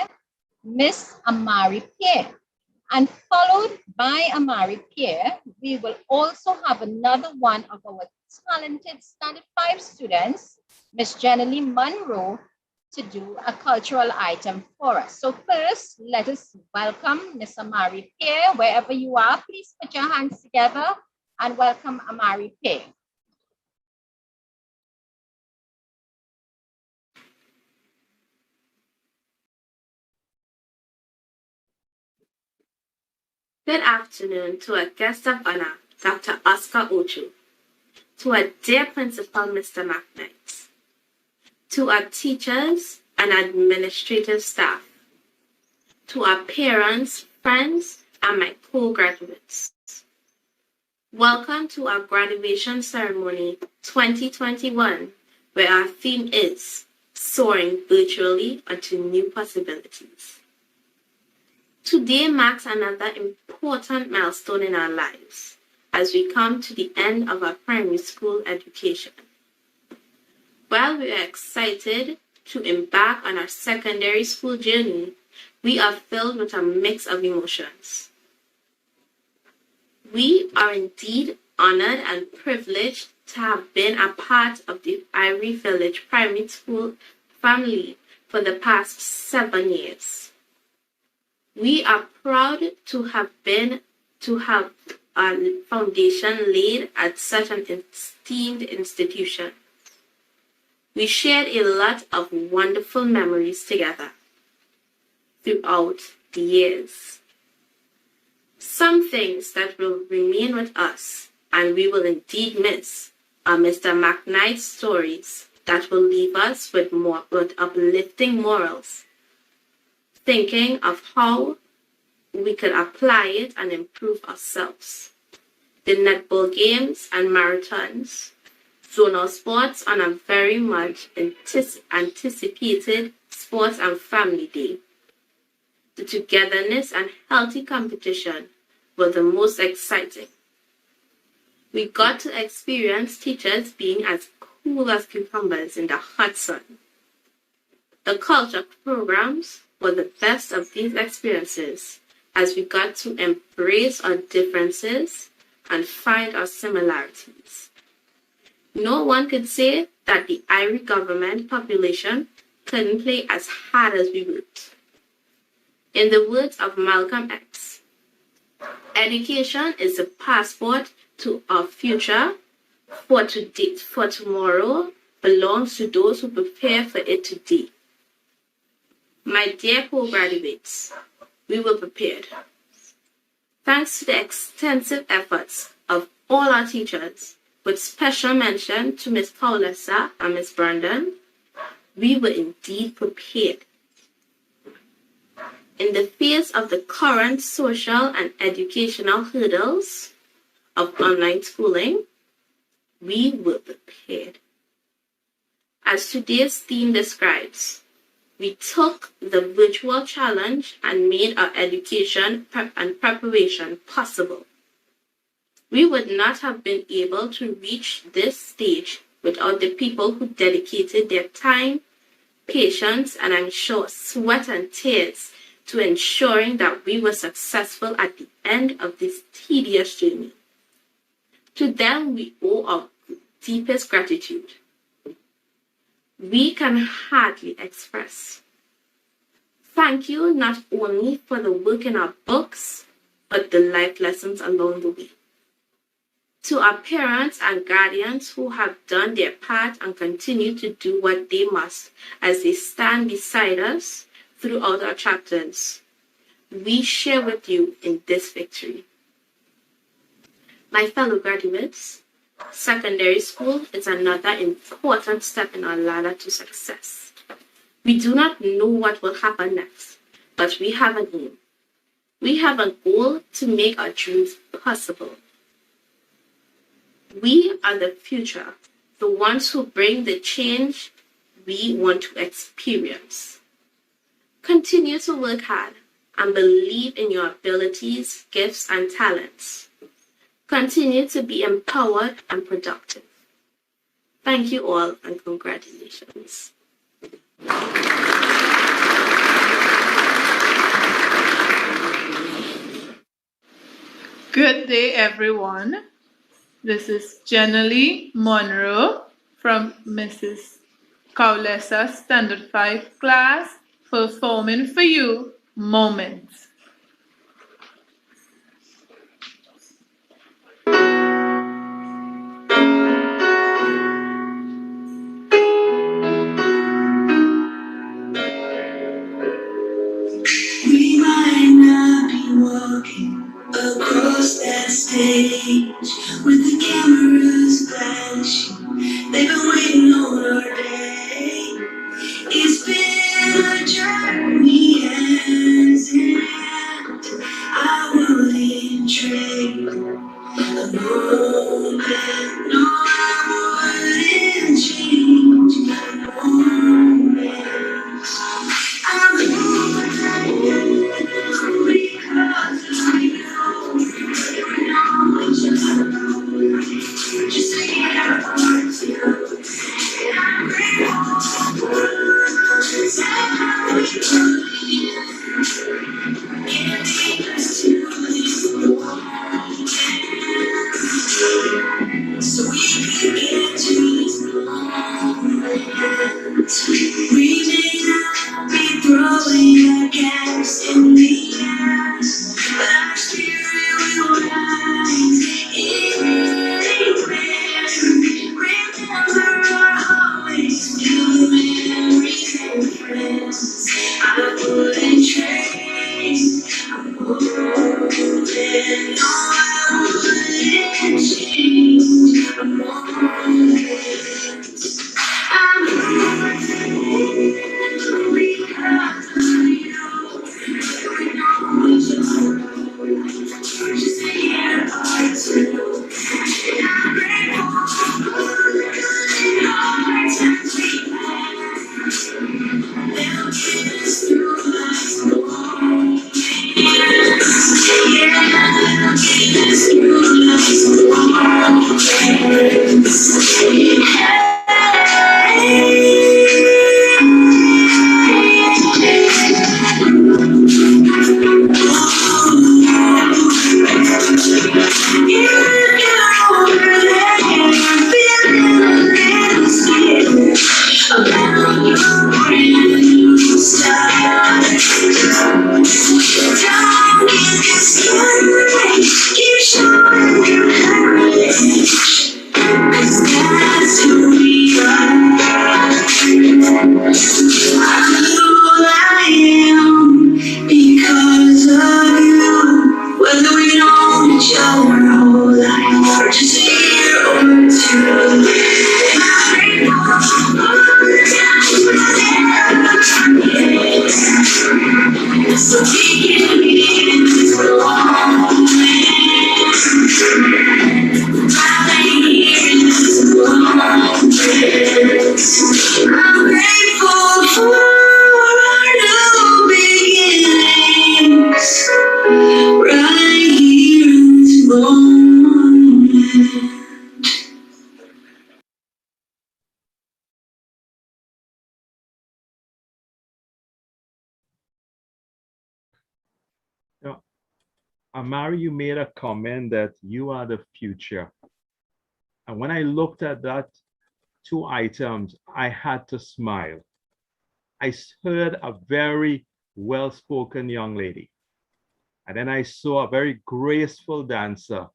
Miss Amari Pierre. And followed by Amari Pierre, we will also have another one of our talented Standard 5 students, Miss Jenny Monroe, to do a cultural item for us. So first, let us welcome Miss Amari Pierre. Wherever you are, please put your hands together and welcome Amari Pierre. Good afternoon to our guest of honor, Dr. Oscar Ochu, to our dear principal, Mr. McKnight, to our teachers and administrative staff, to our parents, friends, and my co-graduates. Welcome to our graduation ceremony 2021, where our theme is Soaring Virtually Onto New Possibilities. Today marks another important milestone in our lives as we come to the end of our primary school education. While we are excited to embark on our secondary school journey, we are filled with a mix of emotions. We are indeed honored and privileged to have been a part of the Iere Village Primary School family for the past 7 years. We are proud to have our foundation laid at such an esteemed institution. We shared a lot of wonderful memories together throughout the years. Some things that will remain with us and we will indeed miss are Mr. McKnight's stories that will leave us with uplifting morals, thinking of how we could apply it and improve ourselves. The netball games and marathons, zonal sports on a very much anticipated sports and family day. The togetherness and healthy competition were the most exciting. We got to experience teachers being as cool as cucumbers in the hot sun. The culture programs were the best of these experiences as we got to embrace our differences and find our similarities. No one could say that the Iere government population couldn't play as hard as we would. In the words of Malcolm X, education is the passport to our future, for tomorrow belongs to those who prepare for it today. My dear co-graduates, we were prepared. Thanks to the extensive efforts of all our teachers, with special mention to Ms. Paulessa and Ms. Brandon, we were indeed prepared. In the face of the current social and educational hurdles of online schooling, we were prepared. As today's theme describes, we took the virtual challenge and made our education and preparation possible. We would not have been able to reach this stage without the people who dedicated their time, patience, and I'm sure sweat and tears to ensuring that we were successful at the end of this tedious journey. To them, we owe our deepest gratitude. We can hardly express. Thank you not only for the work in our books, but the life lessons along the way. To our parents and guardians who have done their part and continue to do what they must as they stand beside us throughout our chapters. we share with you in this victory. My fellow graduates, secondary school is another important step in our ladder to success. We do not know what will happen next, but we have an aim. We have a goal to make our dreams possible. We are the future, the ones who bring the change we want to experience. Continue to work hard and believe in your abilities, gifts, and talents. Continue to be empowered and productive. Thank you all and congratulations. Good day, everyone. This is Jenny Monroe from Mrs. Cowlessa's Standard 5 class performing for you Moments. We might not be walking across that stage with the cameras flashing. They've been waiting on our day. It's been a journey, hasn't it? I wouldn't trade a moment. No, I wouldn't change a moment. I'm so we can get to this moment. We may not be throwing our caps in the air, but our spirit will rise anywhere. Remember our always new memories and friends. I wouldn't trade a moment. No, I wouldn't change a moment. Keep showing your courage. 'Cause that's who we are. I'm who I am because of you. Whether we know each other our whole life or just a year or two. So we can be in this moment. Right here in this moment. I'm grateful for our new beginnings. Right here in this moment. Now, Amari, you made a comment that you are the future. And when I looked at that two items, I had to smile. I heard a very well-spoken young lady. And then I saw a very graceful dancer.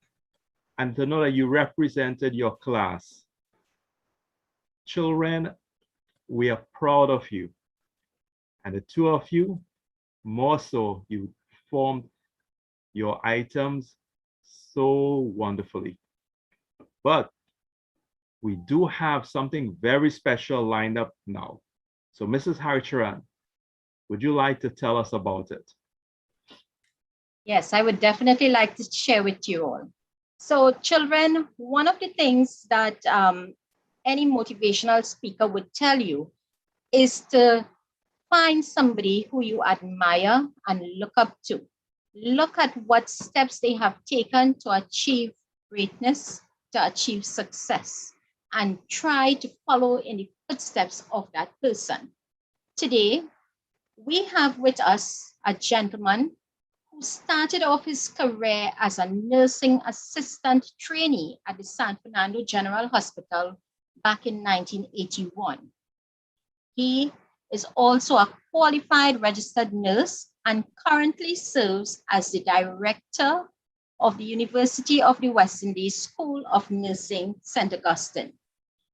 And to know that you represented your class. Children, we are proud of you. And the two of you, more so, you performed your items so wonderfully. But we do have something very special lined up now. So Mrs. Haricharan, would you like to tell us about it? Yes, I would definitely like to share with you all. So children, one of the things that any motivational speaker would tell you is to find somebody who you admire and look up to. Look at what steps they have taken to achieve greatness, to achieve success, and try to follow in the footsteps of that person. Today, we have with us a gentleman who started off his career as a nursing assistant trainee at the San Fernando General Hospital back in 1981. He is also a qualified registered nurse and currently serves as the director of the University of the West Indies School of Nursing, St. Augustine.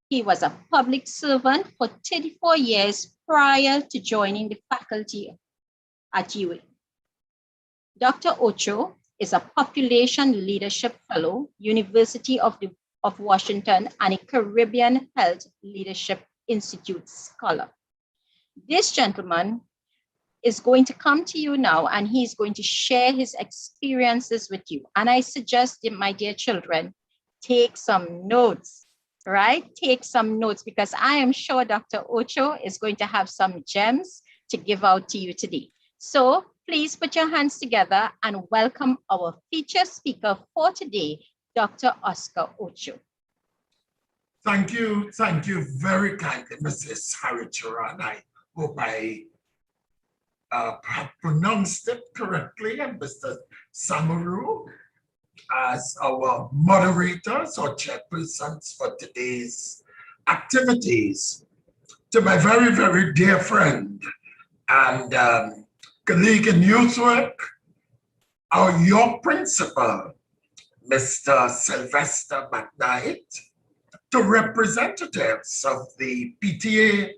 He was a public servant for 34 years prior to joining the faculty at Iere. Dr. Ocho is a Population Leadership Fellow, University of Washington, and a Caribbean Health Leadership Institute scholar. This gentleman is going to come to you now and he's going to share his experiences with you. And I suggest, my dear children, take some notes, right? Take some notes because I am sure Dr. Ocho is going to have some gems to give out to you today. So please put your hands together and welcome our featured speaker for today, Dr. Oscar Ocho. Thank you very kindly, Mrs. Haricharan. I hope I pronounced it correctly, and Mr. Samaru as our moderators or chairpersons for today's activities. To my very, very dear friend and colleague in youth work, your principal, Mr. Sylvester McKnight, to representatives of the PTA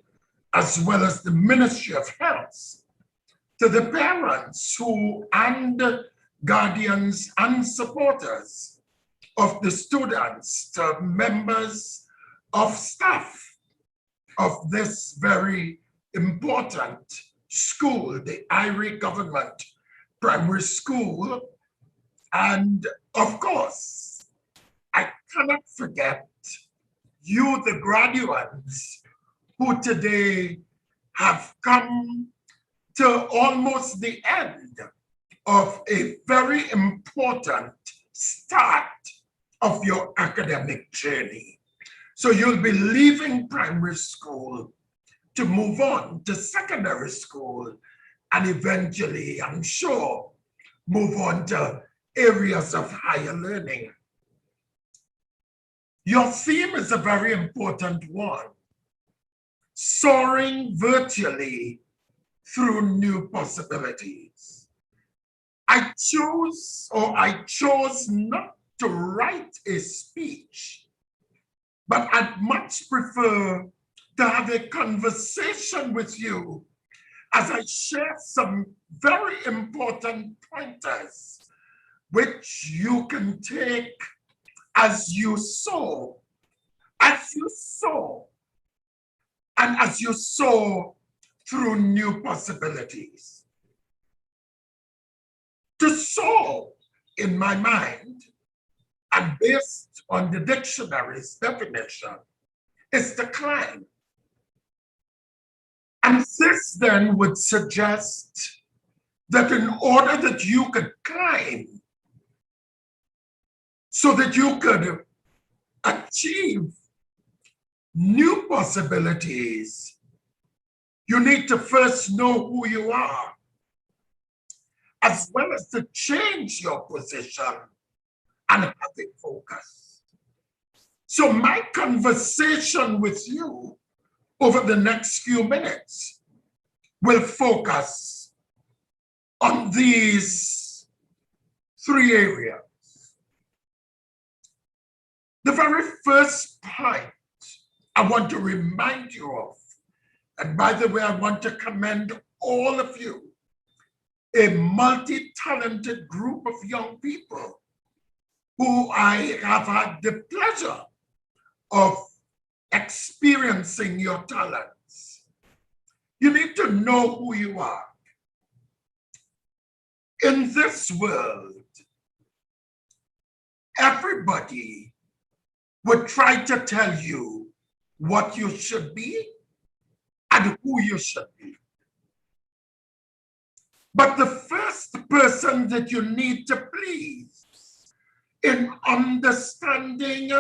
as well as the Ministry of Health, to the parents and guardians and supporters of the students, to members of staff of this very important school, the Iere Government Primary School. And of course, I cannot forget you, the graduates, who today have come to almost the end of a very important start of your academic journey. So you'll be leaving primary school to move on to secondary school and eventually, I'm sure, move on to areas of higher learning. Your theme is a very important one: soaring virtually through new possibilities. I chose not to write a speech, but I'd much prefer to have a conversation with you as I share some very important pointers which you can take as you sow, and as you sow through new possibilities. To sow, in my mind, and based on the dictionary's definition, is to climb. And this then would suggest that in order that you could climb, so that you could achieve new possibilities, you need to first know who you are, as well as to change your position and have a focus. So my conversation with you over the next few minutes will focus on these three areas. The very first point I want to remind you of, and by the way, I want to commend all of you a multi-talented group of young people who I have had the pleasure of experiencing your talents. You need to know who you are. In this world, everybody would try to tell you what you should be and who you should be. But the first person that you need to please in understanding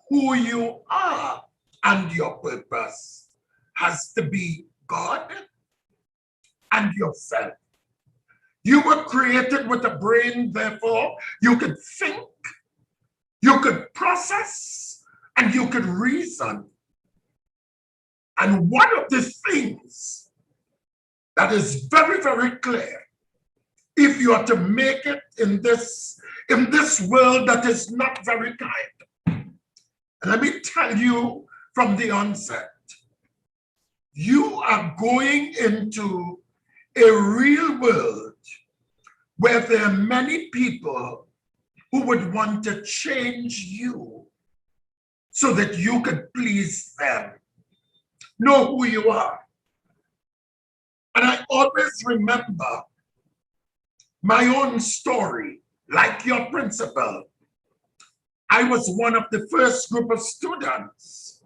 who you are and your purpose has to be God and yourself. You were created with a brain, therefore you could think, you could process, and you could reason. And one of the things that is very, very clear, if you are to make it in this world that is not very kind, let me tell you from the onset, you are going into a real world where there are many people who would want to change you so that you could please them. Know who you are. And I always remember my own story, like your principal. I was one of the first group of students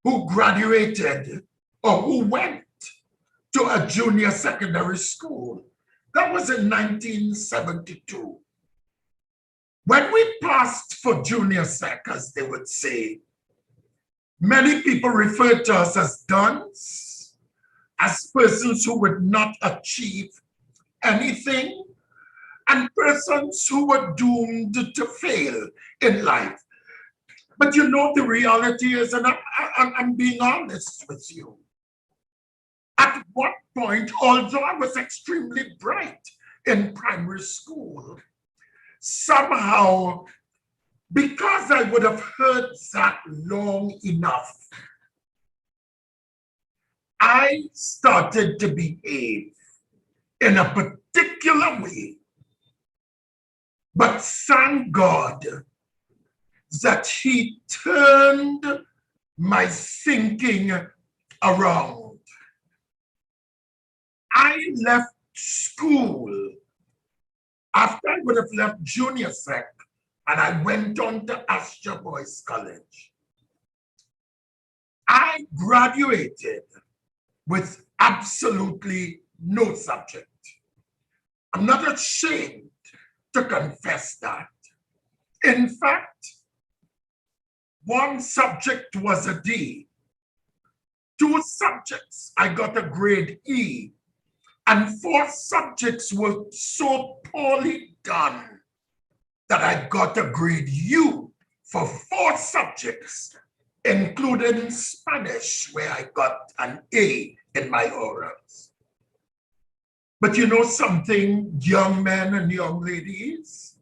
who graduated or who went to a junior secondary school. That was in 1972. When we passed for junior sec, as they would say, many people referred to us as duns, as persons who would not achieve anything, and persons who were doomed to fail in life. But you know, the reality is, and I'm being honest with you, at one point, although I was extremely bright in primary school, somehow, because I would have heard that long enough, I started to behave in a particular way. But thank God that He turned my thinking around. I left school after I would have left junior sec, and I went on to Astor Boys College. I graduated with absolutely no subject. I'm not ashamed to confess that. In fact, one subject was a D. 2 subjects I got a grade E, and 4 subjects were so poorly done that I got a grade U for 4 subjects, including Spanish, where I got an A in my orals. But you know something, young men and young ladies?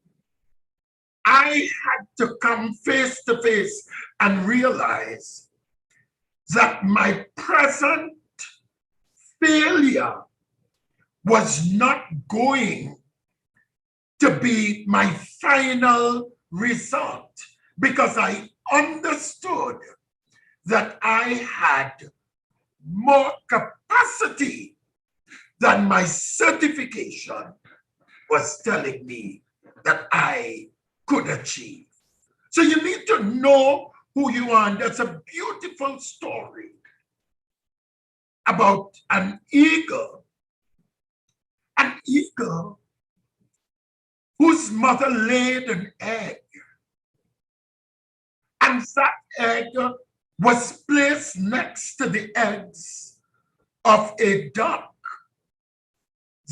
I had to come face to face and realize that my present failure was not going to be my final result, because I understood that I had more capacity than my certification was telling me that I could achieve. So you need to know who you are, and that's a beautiful story about an eagle whose mother laid an egg, and that egg was placed next to the eggs of a duck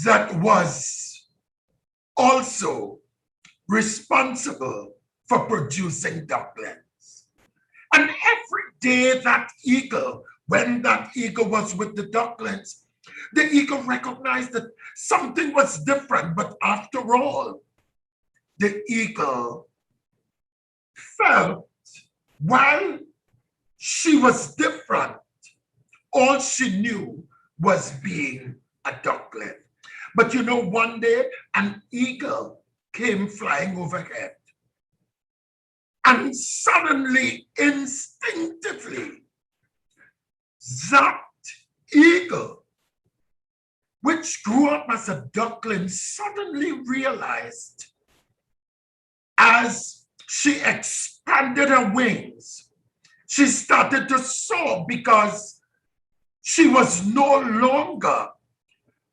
that was also responsible for producing ducklings. And every day that eagle, when that eagle was with the ducklings, the eagle recognized that something was different. But after all, the eagle felt while she was different, all she knew was being a duckling. But you know, one day an eagle came flying overhead. And suddenly, instinctively, that eagle, which grew up as a duckling, suddenly realized as she expanded her wings, she started to soar because she was no longer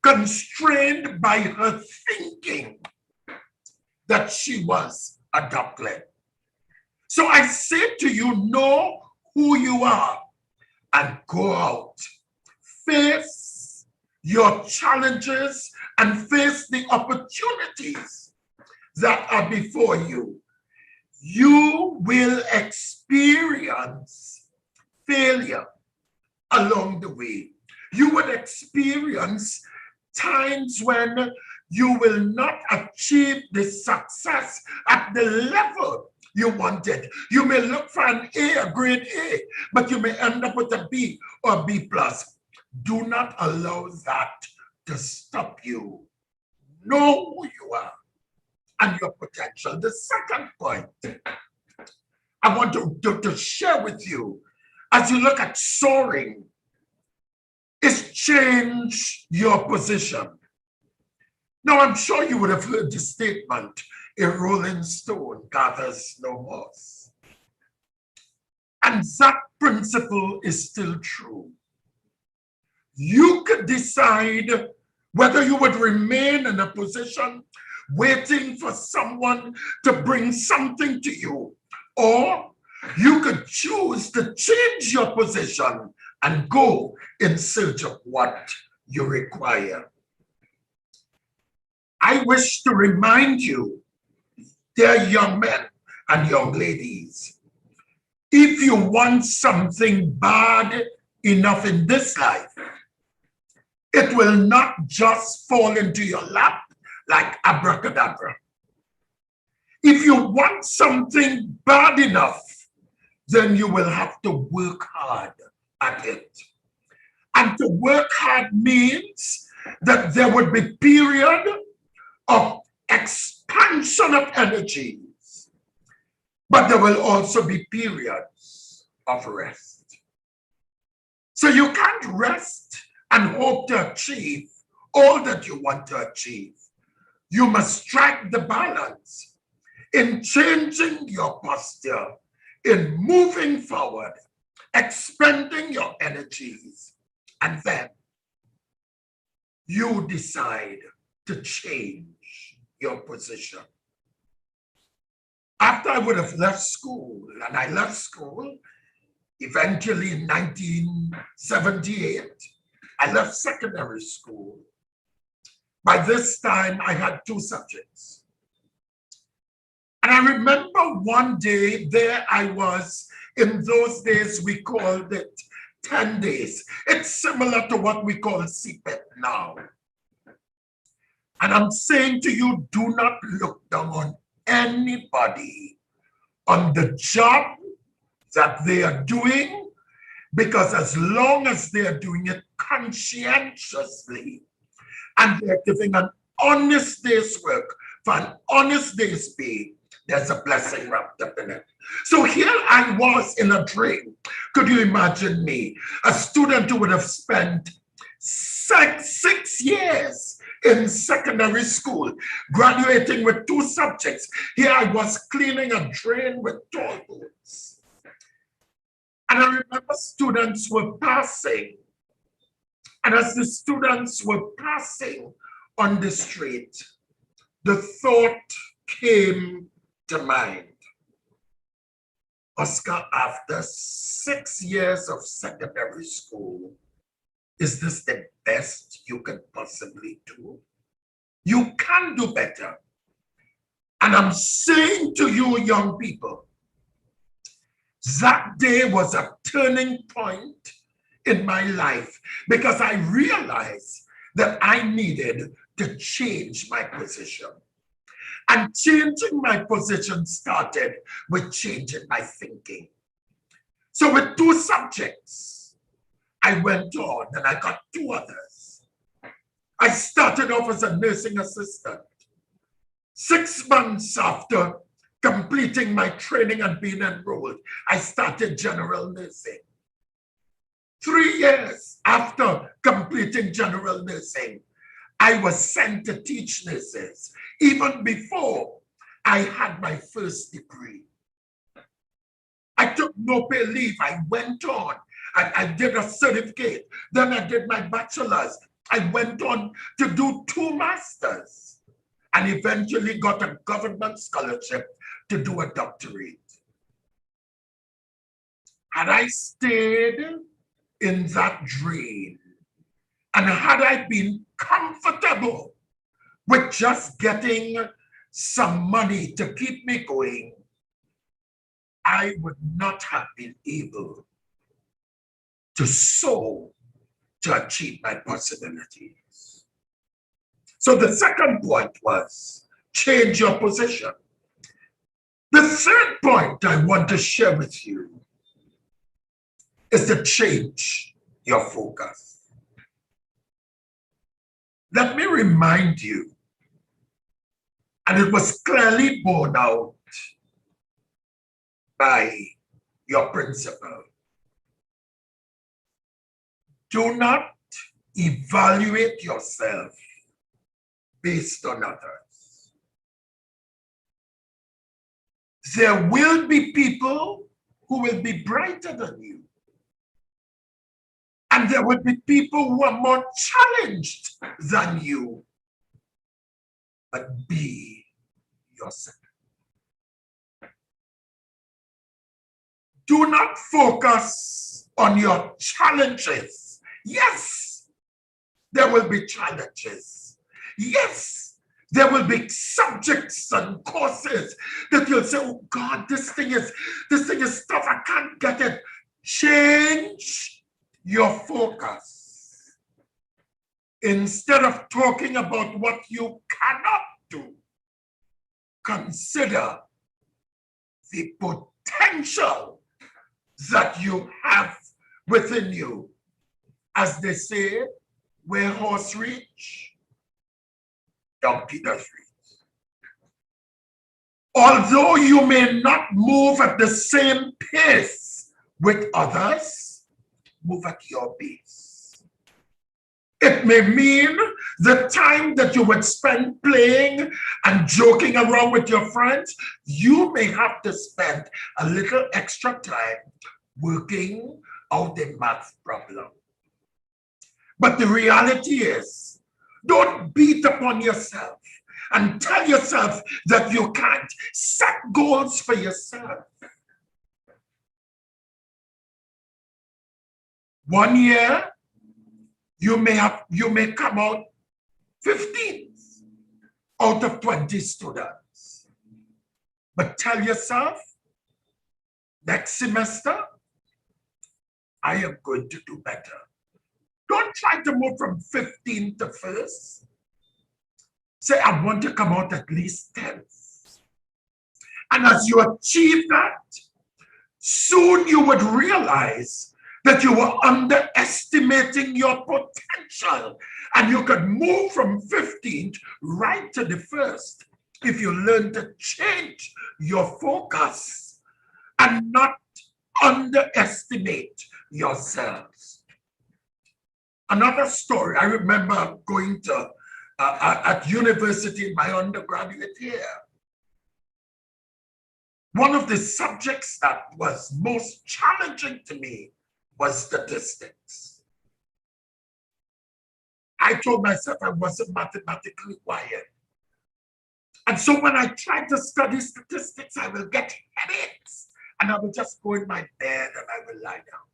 constrained by her thinking that she was a duckling. So I say to you, know who you are and go out. Face your challenges and face the opportunities that are before you. You will experience failure along the way. You will experience times when you will not achieve the success at the level you wanted. You may look for an A, a grade A, but you may end up with a B or B plus. Do not allow that to stop you. Know who you are and your potential. The second point I want to share with you as you look at soaring is change your position. Now, I'm sure you would have heard the statement, a rolling stone gathers no moss. And that principle is still true. You could decide whether you would remain in a position waiting for someone to bring something to you, or you could choose to change your position and go in search of what you require. I wish to remind you, dear young men and young ladies, if you want something bad enough in this life, it will not just fall into your lap like abracadabra. If you want something bad enough, then you will have to work hard at it. And to work hard means that there would be a period of expansion of energies, but there will also be periods of rest. So you can't rest and hope to achieve all that you want to achieve. You must strike the balance in changing your posture, in moving forward, expending your energies, and then you decide to change your position. After I would have left school, and I left school eventually in 1978, I left secondary school. By this time, I had 2 subjects. And I remember one day there I was, in those days we called it 10 days. It's similar to what we call CPET now. And I'm saying to you, do not look down on anybody on the job that they are doing, because as long as they are doing it conscientiously and they're giving an honest day's work for an honest day's pay, there's a blessing wrapped up in it. So here I was in a dream. Could you imagine me, a student who would have spent 6 years in secondary school, graduating with 2 subjects. Here I was cleaning a drain with tall boots. And I remember students were passing. And as the students were passing on the street, the thought came to mind. Oscar, after 6 years of secondary school, is this the best you could possibly do? You can do better. And I'm saying to you, young people, that day was a turning point in my life, because I realized that I needed to change my position. And changing my position started with changing my thinking. So with 2 subjects, I went on and I got 2 others. I I started off as a nursing assistant. 6 months after completing my training and being enrolled, I started general nursing. 3 years after completing general nursing, I was sent to teach nurses, even before I had my first degree. I took no pay leave. I went on. I did a certificate. Then I did my bachelor's. I went on to do 2 masters and eventually got a government scholarship to do a doctorate. Had I stayed in that drain, and had I been comfortable with just getting some money to keep me going, I would not have been able to soar to achieve my possibilities. So the second point was change your position. The third point I want to share with you is to change your focus. Let me remind you, and it was clearly borne out by your principal. Do not evaluate yourself based on others. There will be people who will be brighter than you. And there will be people who are more challenged than you. But be yourself. Do not focus on your challenges. Yes, there will be challenges. Yes, there will be subjects and courses that you'll say, oh God, this thing is tough, I can't get it. Change your focus. Instead of talking about what you cannot do, consider the potential that you have within you. As they say, where horse reach, donkey does reach. Although you may not move at the same pace with others, move at your pace. It may mean the time that you would spend playing and joking around with your friends, you may have to spend a little extra time working out a math problem. But the reality is, don't beat upon yourself and tell yourself that you can't. Set goals for yourself. 1 year, you may come out 15th out of 20 students. But tell yourself, next semester, I am going to do better. Don't try to move from 15th to 1st. Say, I want to come out at least 10th. And as you achieve that, soon you would realize that you were underestimating your potential, and you could move from 15th right to the 1st if you learn to change your focus and not underestimate yourselves. Another story, I remember going to at university in my undergraduate year. One of the subjects that was most challenging to me was statistics. I told myself I wasn't mathematically wired. And so when I tried to study statistics, I will get headaches. And I will just go in my bed and I will lie down.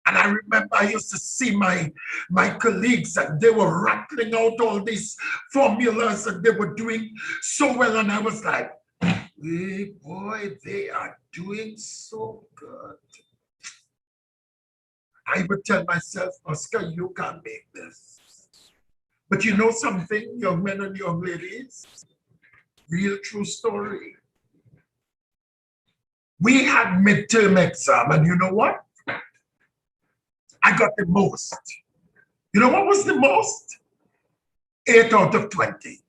And I remember I used to see my colleagues, and they were rattling out all these formulas and they were doing so well. And I was like, hey, boy, they are doing so good. I would tell myself, Oscar, you can't make this. But you know something, young men and young ladies? Real true story. We had midterm exam, and you know what? I got the most. You know what was the most? 8 out of 20.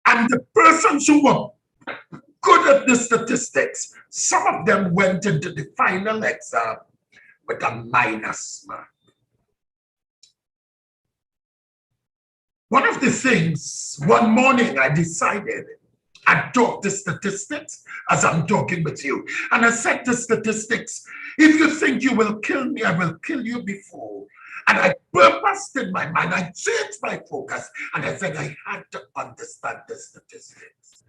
And the persons who were good at the statistics, some of them went into the final exam with a minus mark. One of the things, one morning I decided I'd talk to statistics as I'm talking with you. And I said to statistics, if you think you will kill me, I will kill you before. And I purposed in my mind, I changed my focus, and I said I had to understand the statistics.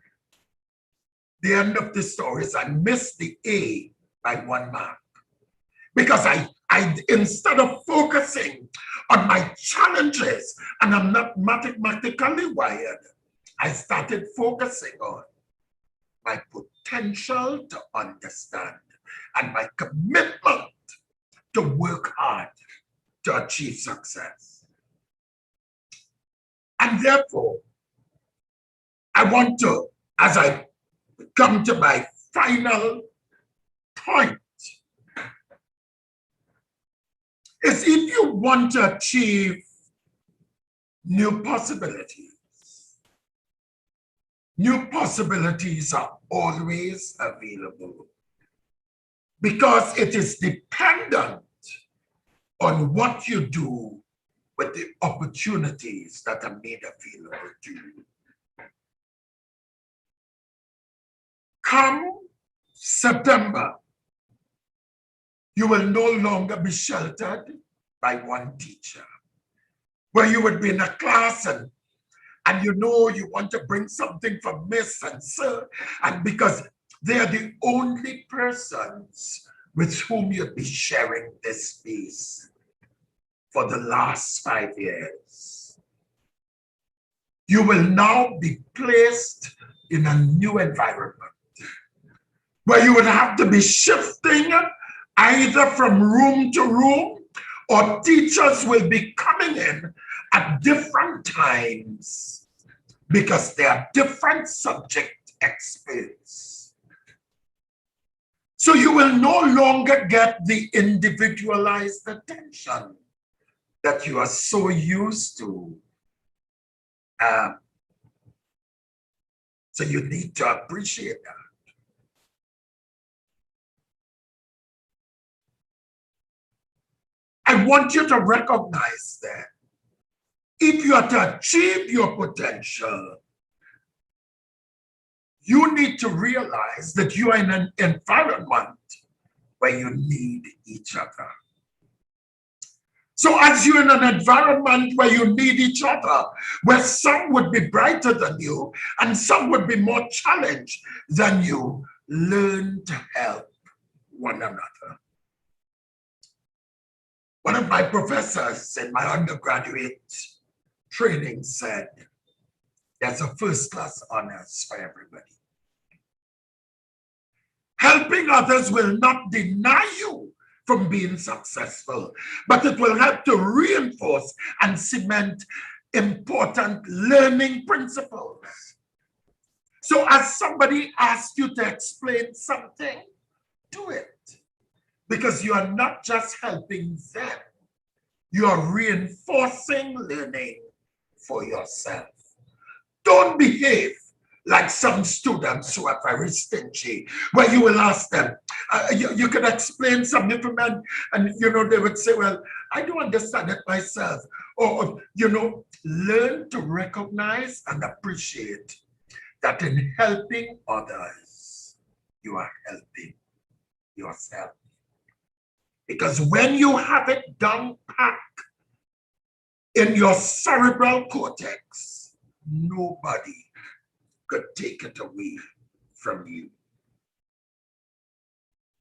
The end of the story is I missed the A by 1 mark. Because I instead of focusing on my challenges, and I'm not mathematically wired, I started focusing on my potential to understand and my commitment to work hard to achieve success. And therefore, I want to, as I come to my final point, is if you want to achieve new possibilities are always available because it is dependent on what you do with the opportunities that are made available to you. Come September, you will no longer be sheltered by one teacher, where you would be in a class and you know you want to bring something from Miss and Sir, and because they are the only persons with whom you'd be sharing this space for the last 5 years. You will now be placed in a new environment where you would have to be shifting either from room to room, or teachers will be coming in at different times because they are different subject experts. So you will no longer get the individualized attention that you are so used to. So you need to appreciate that. I want you to recognize that if you are to achieve your potential, you need to realize that you are in an environment where you need each other. So as you're in an environment where you need each other, where some would be brighter than you and some would be more challenged than you, learn to help one another. One of my professors in my undergraduate training said, there's a first-class honors for everybody. Helping others will not deny you from being successful, but it will help to reinforce and cement important learning principles. So as somebody asks you to explain something, do it. Because you are not just helping them, you are reinforcing learning for yourself. Don't behave like some students who are very stingy, where you will ask them, you can explain something to them, and they would say, well, I don't understand it myself. Or, learn to recognize and appreciate that in helping others, you are helping yourself. Because when you have it down pat in your cerebral cortex, nobody could take it away from you.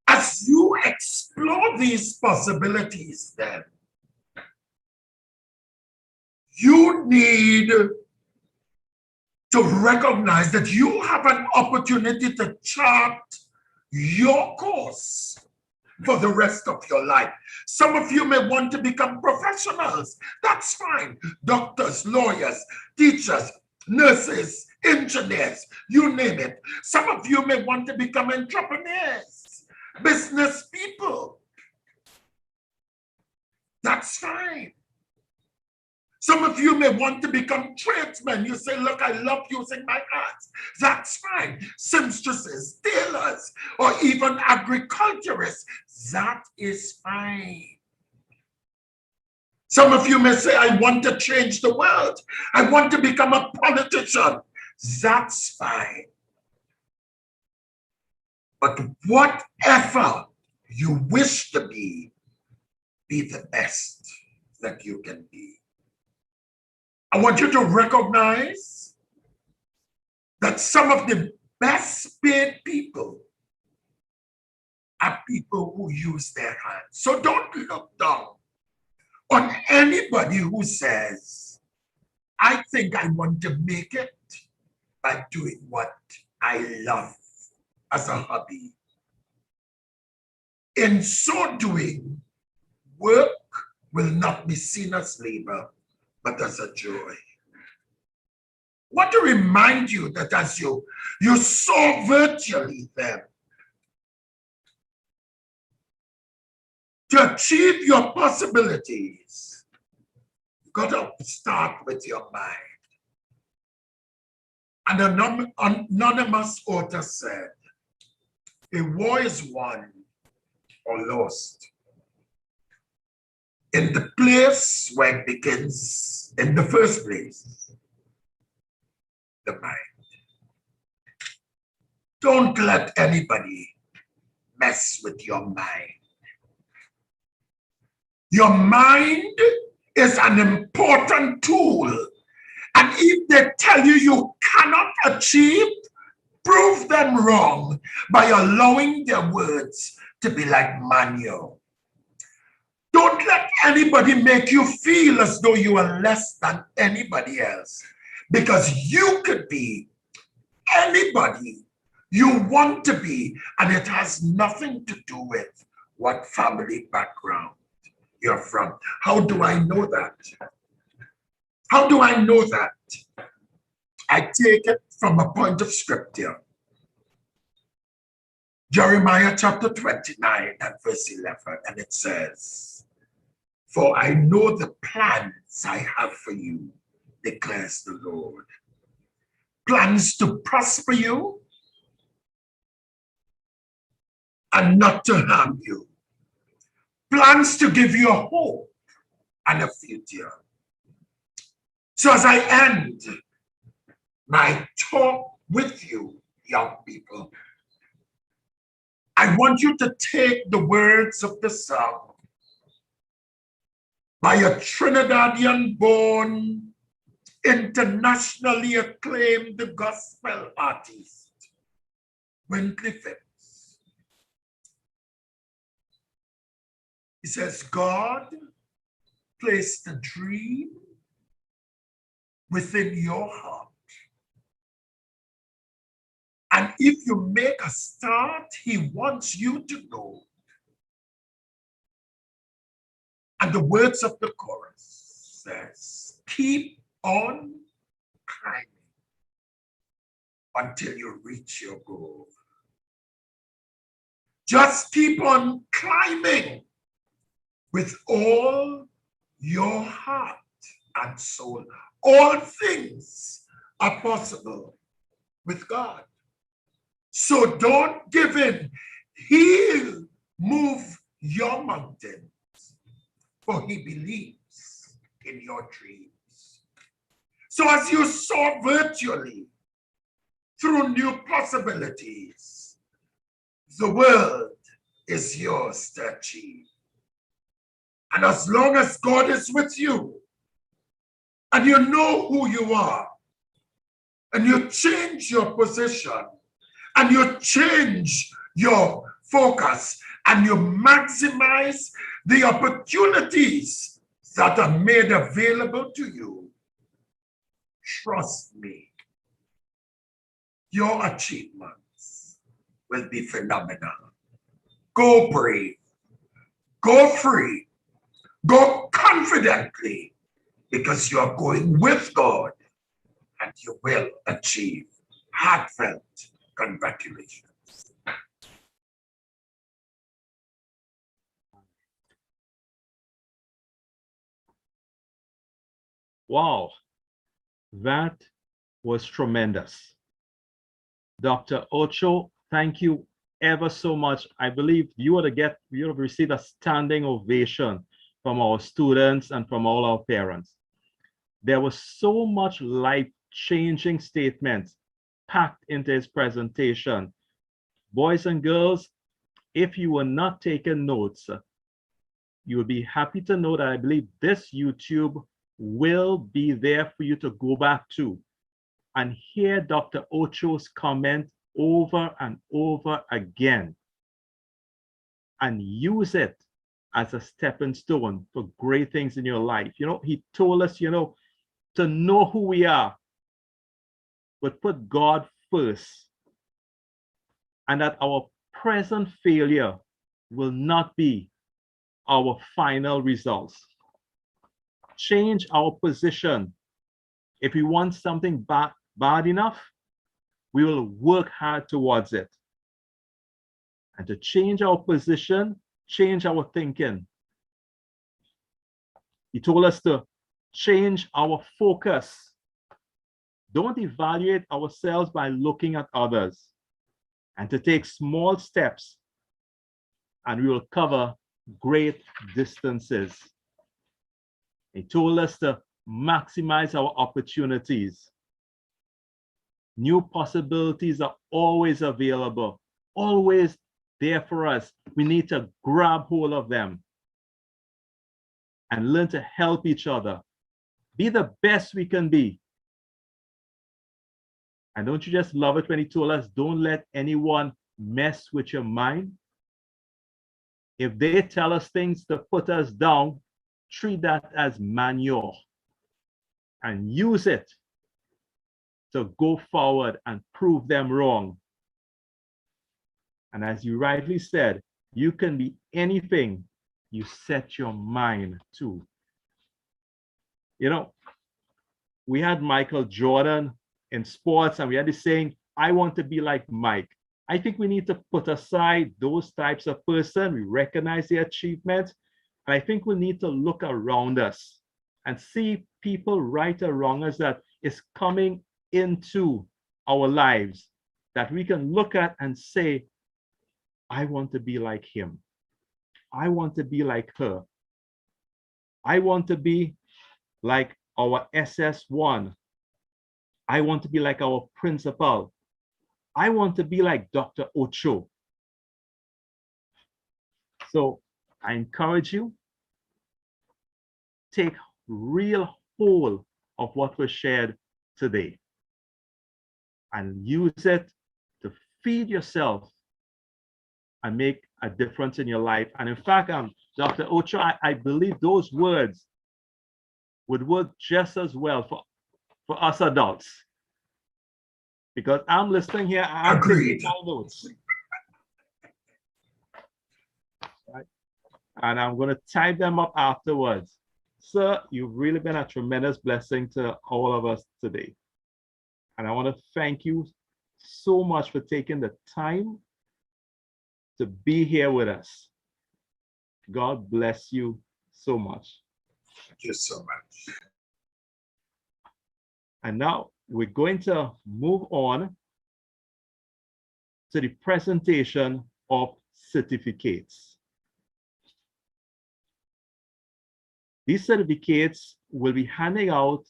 As you explore these possibilities, then, you need to recognize that you have an opportunity to chart your course for the rest of your life. Some of you may want to become professionals. That's fine. Doctors, lawyers, teachers, nurses, engineers, you name it. Some of you may want to become entrepreneurs, business people. That's fine. Some of you may want to become tradesmen. You say, look, I love using my hands. That's fine. Seamstresses, tailors, or even agriculturists. That is fine. Some of you may say, I want to change the world. I want to become a politician. That's fine. But whatever you wish to be the best that you can be. I want you to recognize that some of the best paid people are people who use their hands. So don't look down on anybody who says, I think I want to make it by doing what I love as a hobby. In so doing, work will not be seen as labor, but as a joy. I want to remind you that as you soar virtually then, to achieve your possibilities, you've got to start with your mind. An anonymous author said, a war is won or lost in the place where it begins in the first place, the mind. Don't let anybody mess with your mind. Your mind is an important tool. And if they tell you you cannot achieve, prove them wrong by allowing their words to be like manure. Don't let anybody make you feel as though you are less than anybody else, because you could be anybody you want to be, and it has nothing to do with what family background you're from. How do I know that? How do I know that? I take it from a point of scripture. Jeremiah chapter 29 and verse 11, and it says, for I know the plans I have for you, declares the Lord. Plans to prosper you and not to harm you. Plans to give you a hope and a future. So as I end my talk with you, young people, I want you to take the words of the song by a Trinidadian-born, internationally acclaimed gospel artist, Wintley Phipps. He says, God placed a dream within your heart. And if you make a start, he wants you to know. And the words of the chorus says, keep on climbing until you reach your goal. Just keep on climbing with all your heart and soul. All things are possible with God. So don't give in. He'll move your mountains, for he believes in your dreams. So as you soar virtually through new possibilities, the world is yours to achieve. And as long as God is with you, and you know who you are, and you change your position, and you change your focus, and you maximize the opportunities that are made available to you, trust me, your achievements will be phenomenal. Go brave, go free, go confidently, because you're going with God and you will achieve. Heartfelt congratulations. Wow, that was tremendous. Dr. Ocho, thank you ever so much. I believe you would have received a standing ovation from our students and from all our parents. There was so much life-changing statements packed into his presentation. Boys and girls, if you were not taking notes, you will be happy to know that I believe this YouTube will be there for you to go back to and hear Dr. Ocho's comment over and over again and use it as a stepping stone for great things in your life. You know, he told us, to know who we are, but put God first, and that our present failure will not be our final results. Change our position. If we want something bad enough, we will work hard towards it. And to change our position, change our thinking. He told us to change our focus. Don't evaluate ourselves by looking at others, and to take small steps, and we will cover great distances. He told us to maximize our opportunities. New possibilities are always available, always there for us. We need to grab hold of them and learn to help each other. Be the best we can be. And don't you just love it when he told us, don't let anyone mess with your mind? If they tell us things to put us down, treat that as manure and use it to go forward and prove them wrong. And as you rightly said, you can be anything you set your mind to. You know, we had Michael Jordan in sports, and we had this saying, I want to be like Mike. I think we need to put aside those types of person. We recognize their achievements. And I think we need to look around us and see people right around us that is coming into our lives that we can look at and say, I want to be like him. I want to be like her. I want to be like our SS1. I want to be like our principal. I want to be like Dr. Ocho. So I encourage you, take real hold of what was shared today and use it to feed yourself and make a difference in your life. And in fact, Dr. Ocho, I believe those words would work just as well for us adults. Because I'm listening here, I'm taking my notes. Right? And I'm going to type them up afterwards. Sir, you've really been a tremendous blessing to all of us today. And I want to thank you so much for taking the time to be here with us. God bless you so much. Thank you so much. And now we're going to move on to the presentation of certificates. These certificates will be handed out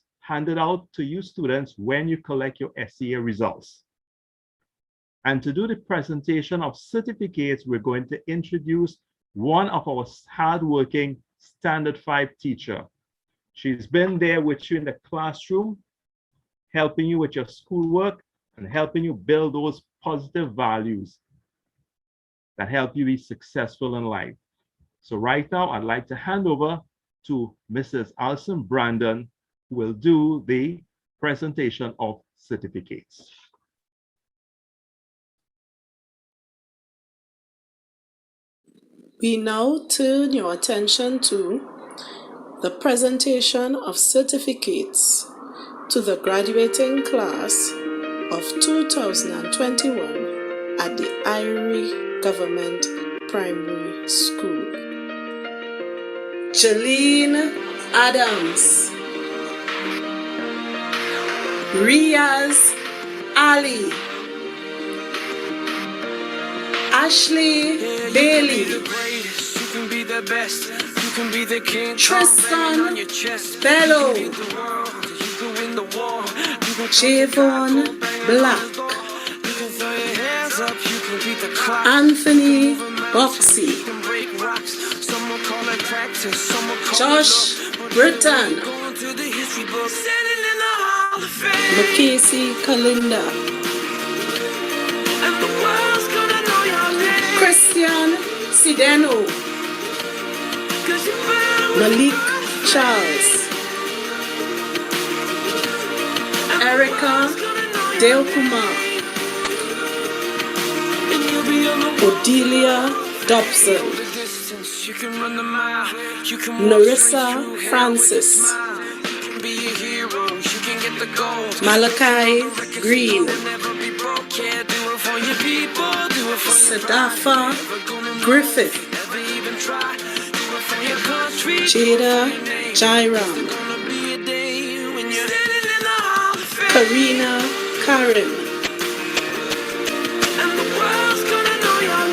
to you students when you collect your SEA results. And to do the presentation of certificates, we're going to introduce one of our hardworking Standard 5 teacher. She's been there with you in the classroom, helping you with your schoolwork and helping you build those positive values that help you be successful in life. So right now, I'd like to hand over to Mrs. Alison Brandon, who will do the presentation of certificates. We now turn your attention to the presentation of certificates to the graduating class of 2021 at the Iere Government Primary School. Jolene Adams. Riaz Ali, Ashley Bailey, Tristan Bello, Javon Black, Anthony Boxy, Josh Britton, Macasey Kalinda, Christian Sideno, Malik Charles, Erica Delkumar, Odelia Dobson, Narissa Francis, Malachi Green, Sadafa Griffith, Jada Jairam, Karina Karim,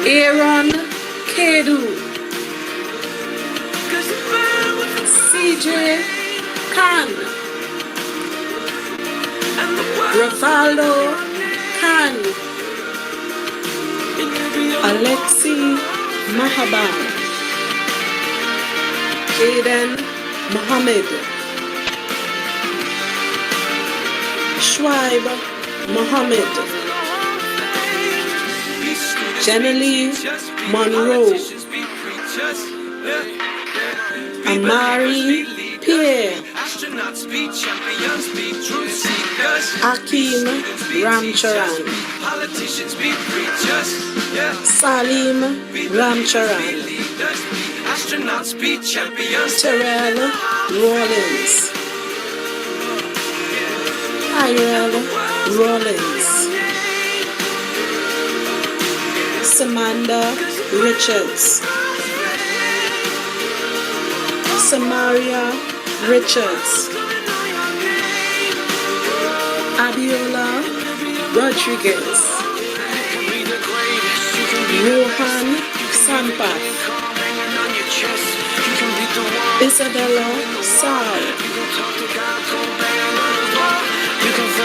Aaron Kedu, CJ Khan, Ravaldo Khan, Alexi Mahaban, Aiden Mohammed, Schweib Mohammed, Jenny Monroe, Amari Pierre, Akim Ramcharan, Salim Ramcharan, Terrell Rollins, Tyrell Rollins, Samantha Richards, Samaria Richards, Abiola Rodriguez, Rohan Sampath, Isabella Sal,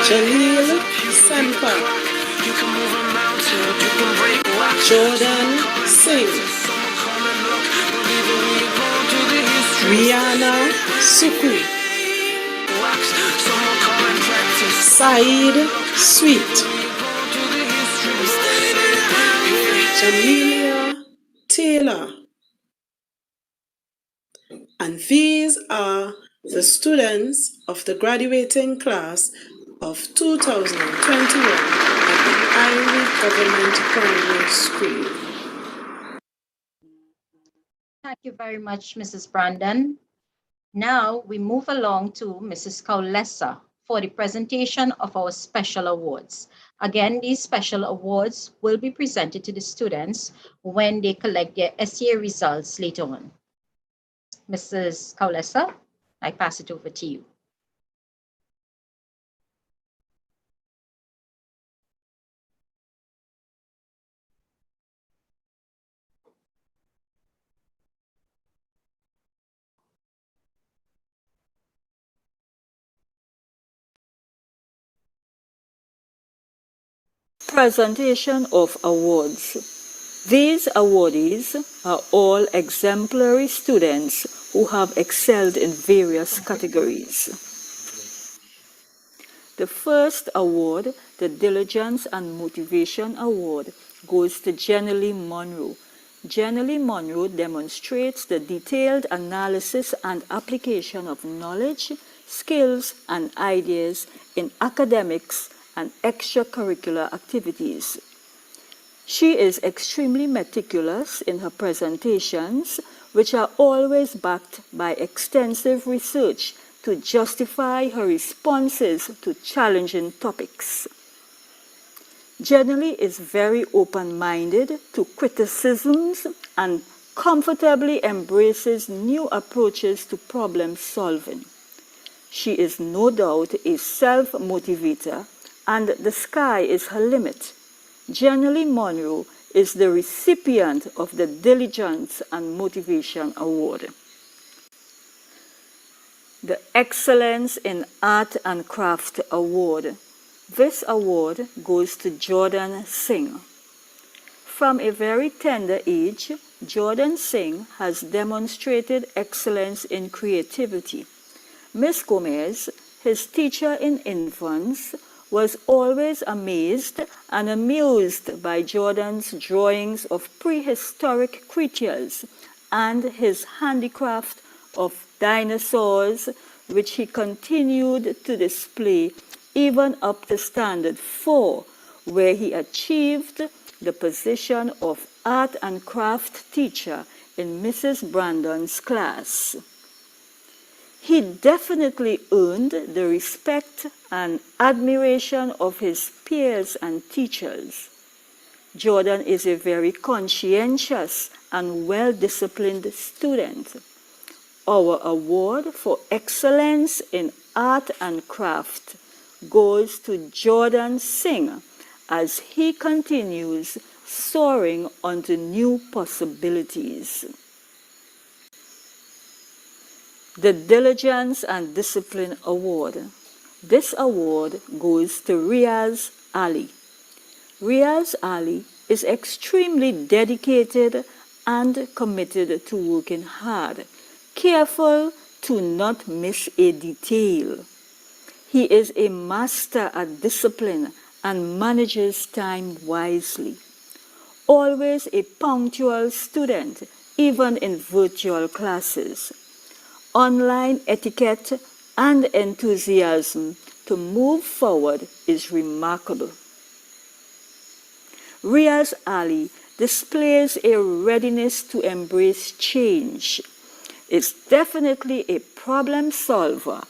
Jaleel Sampa, Jordan Singh, Rihanna Suku, Saeed Sweet, Jamelia Taylor. And these are the students of the graduating class of 2021 at the Iere Government Primary School. Thank you very much, Mrs. Brandon. Now we move along to Mrs. Kaulesa for the presentation of our special awards. Again, these special awards will be presented to the students when they collect their SEA results later on. Mrs. Kaulesa, I pass it over to you. Presentation of awards. These awardees are all exemplary students who have excelled in various categories. The first award, the Diligence and Motivation Award, goes to Jenny Monroe. Jenny Monroe demonstrates the detailed analysis and application of knowledge, skills, and ideas in academics and extracurricular activities. She is extremely meticulous in her presentations, which are always backed by extensive research to justify her responses to challenging topics. Jenny is very open-minded to criticisms and comfortably embraces new approaches to problem solving. She is no doubt a self-motivator, and the sky is her limit. Jenny Monroe is the recipient of the Diligence and Motivation Award. The Excellence in Art and Craft Award. This award goes to Jordan Singh. From a very tender age, Jordan Singh has demonstrated excellence in creativity. Miss Gomez, his teacher in infants, was always amazed and amused by Jordan's drawings of prehistoric creatures and his handicraft of dinosaurs, which he continued to display even up to Standard 4, where he achieved the position of art and craft teacher in Mrs. Brandon's class. He definitely earned the respect and admiration of his peers and teachers. Jordan is a very conscientious and well-disciplined student. Our award for excellence in art and craft goes to Jordan Singh as he continues soaring onto new possibilities. The Diligence and Discipline Award. This award goes to Riaz Ali. Riaz Ali is extremely dedicated and committed to working hard, careful to not miss a detail. He is a master at discipline and manages time wisely. Always a punctual student, even in virtual classes. Online etiquette and enthusiasm to move forward is remarkable. Riaz Ali displays a readiness to embrace change, is definitely a problem solver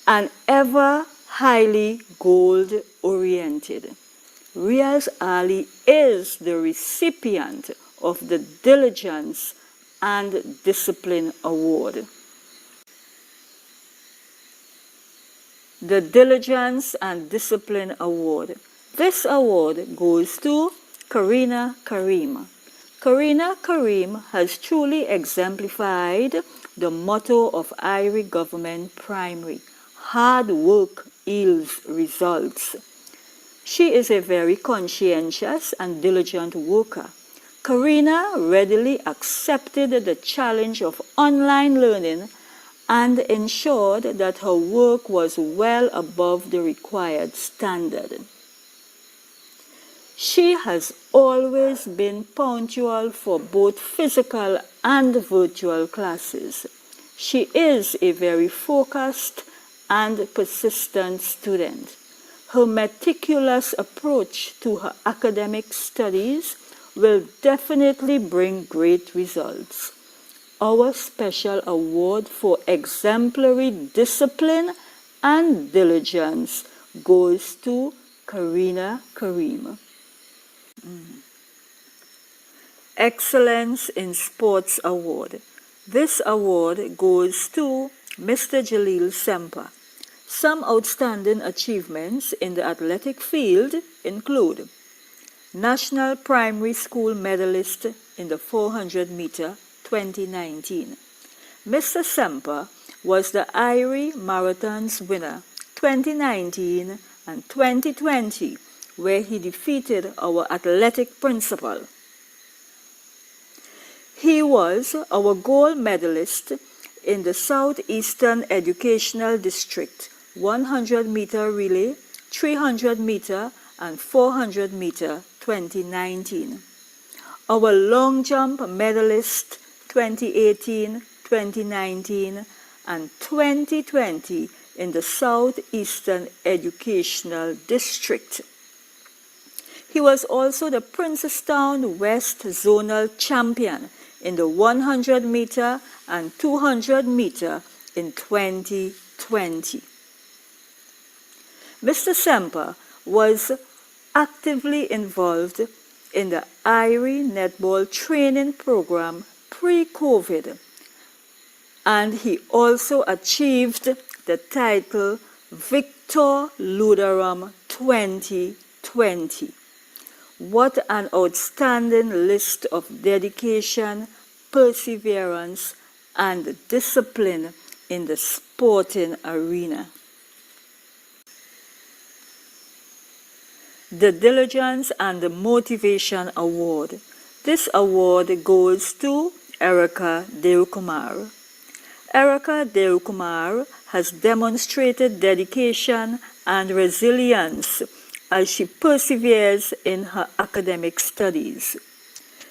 and ever highly goal-oriented. Riaz Ali is the recipient of the Diligence and Discipline Award. The Diligence and Discipline Award. This award goes to Karina Karim. Karina Karim has truly exemplified the motto of Iere Government Primary: hard work yields results. She is a very conscientious and diligent worker. Karina readily accepted the challenge of online learning and ensured that her work was well above the required standard. She has always been punctual for both physical and virtual classes. She is a very focused and persistent student. Her meticulous approach to her academic studies will definitely bring great results. Our special award for exemplary discipline and diligence goes to Karina Karim. Excellence in Sports Award. This award goes to Mr. Jalil Semper. Some outstanding achievements in the athletic field include National Primary School medalist in the 400 meter 2019. Mr. Semper was the Iere Marathons winner 2019 and 2020, where he defeated our athletic principal. He was our gold medalist in the Southeastern Educational District 100 meter relay, 300 meter and 400 meter 2019. Our long jump medalist 2018, 2019 and 2020 in the Southeastern Educational District. He was also the Princestown West Zonal Champion in the 100 meter and 200 meter in 2020. Mr. Semper was actively involved in the Iere netball training program pre-COVID, and he also achieved the title Victor Luderum 2020. What an outstanding list of dedication, perseverance, and discipline in the sporting arena. The Diligence and the Motivation Award. This award goes to Erica Deukumar. Erica Deukumar has demonstrated dedication and resilience as she perseveres in her academic studies.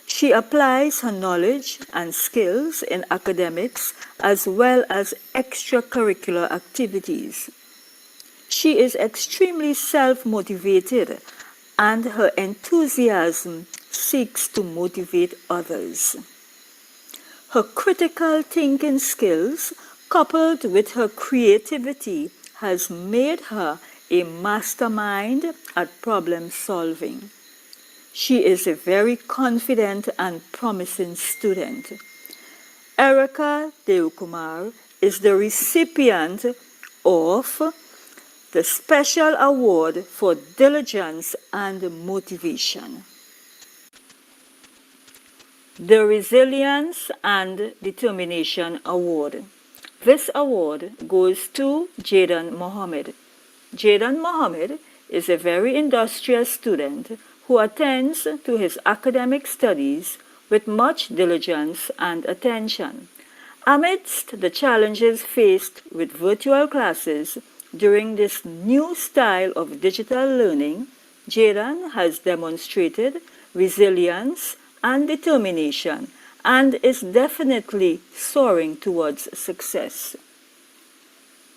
She applies her knowledge and skills in academics as well as extracurricular activities. She is extremely self-motivated, and her enthusiasm seeks to motivate others. Her critical thinking skills, coupled with her creativity, has made her a mastermind at problem solving. She is a very confident and promising student. Erica Deukumar is the recipient of the Special Award for Diligence and Motivation. The Resilience and Determination Award. This award goes to Jaden Mohammed. Jaden Mohammed is a very industrious student who attends to his academic studies with much diligence and attention. Amidst the challenges faced with virtual classes during this new style of digital learning, Jaden has demonstrated resilience and determination and is definitely soaring towards success.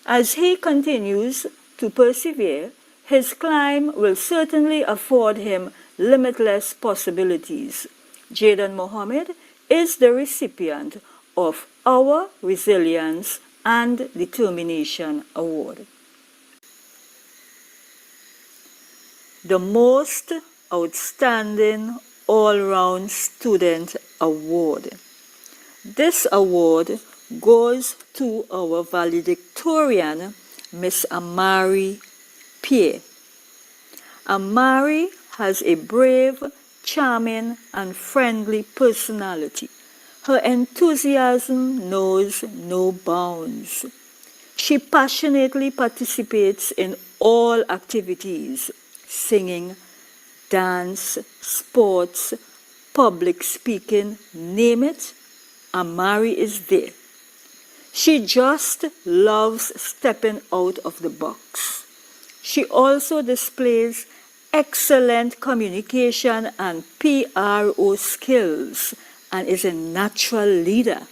As he continues to persevere, his climb will certainly afford him limitless possibilities. Jaden Mohammed is the recipient of our Resilience and Determination Award. The Most Outstanding All-Round Student Award. This award goes to our valedictorian, Miss Amari Pierre. Amari has a brave, charming, and friendly personality. Her enthusiasm knows no bounds. She passionately participates in all activities, singing, dance, sports, public speaking, name it, Amari is there. She just loves stepping out of the box. She also displays excellent communication and PRO skills and is a natural leader.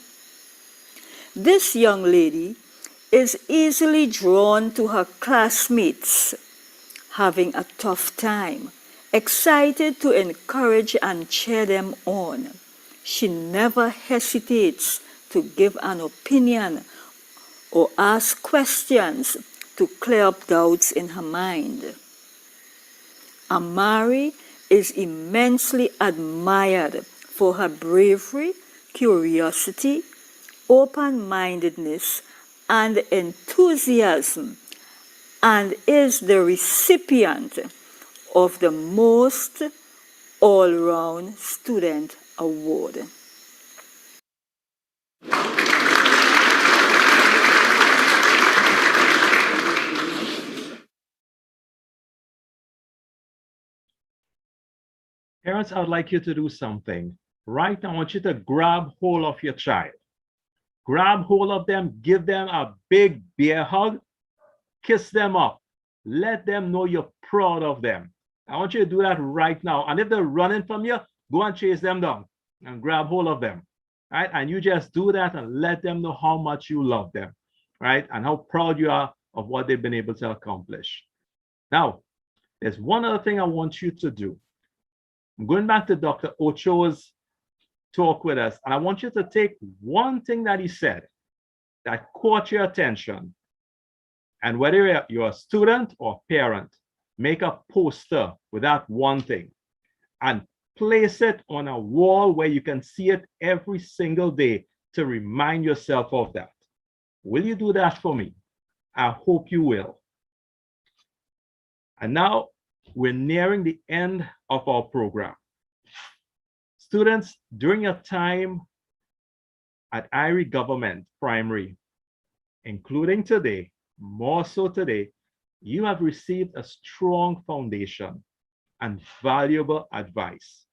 This young lady is easily drawn to her classmates, having a tough time, excited to encourage and cheer them on. She never hesitates to give an opinion or ask questions to clear up doubts in her mind. Amari is immensely admired for her bravery, curiosity, open-mindedness, and enthusiasm, and is the recipient of the Most All-Round Student Award. Parents, I would like you to do something. Right now, I want you to grab hold of your child. Grab hold of them, give them a big bear hug, kiss them up. Let them know you're proud of them. I want you to do that right now. And if they're running from you, go and chase them down and grab hold of them. Right? And you just do that and let them know how much you love them, right? And how proud you are of what they've been able to accomplish. Now, there's one other thing I want you to do. I'm going back to Dr. Ocho's talk with us, and I want you to take one thing that he said that caught your attention, and whether you're a student or parent, make a poster with that one thing and place it on a wall where you can see it every single day to remind yourself of that. Will you do that for me? I hope you will. And now we're nearing the end of our program. Students, during your time at Iere Government Primary, including today, more so today, you have received a strong foundation and valuable advice.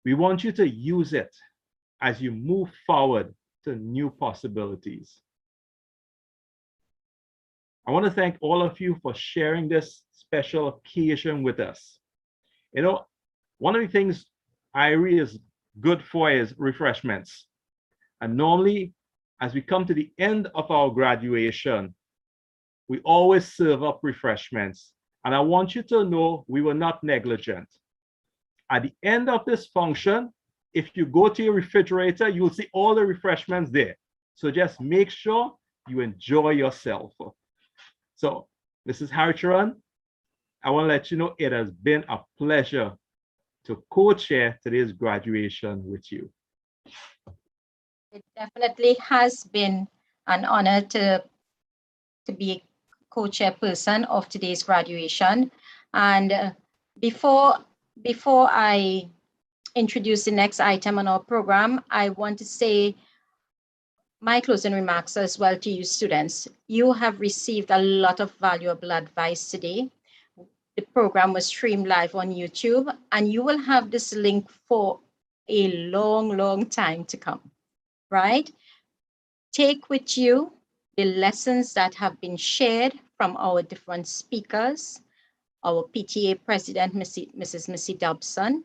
We want you to use it as you move forward to new possibilities. I want to thank all of you for sharing this special occasion with us. You know, one of the things Iere is good for is refreshments. And normally, as we come to the end of our graduation, we always serve up refreshments. And I want you to know we were not negligent. At the end of this function, if you go to your refrigerator, you'll see all the refreshments there. So just make sure you enjoy yourself. So, Mrs. Haricharan, I want to let you know it has been a pleasure to co-chair today's graduation with you. It definitely has been an honor to be co-chairperson of today's graduation. And before I introduce the next item on our program, I want to say my closing remarks as well to you students. You have received a lot of valuable advice today. The program was streamed live on YouTube, and you will have this link for a long, long time to come, right? Take with you the lessons that have been shared from our different speakers, our PTA President, Mrs. Missy Dobson,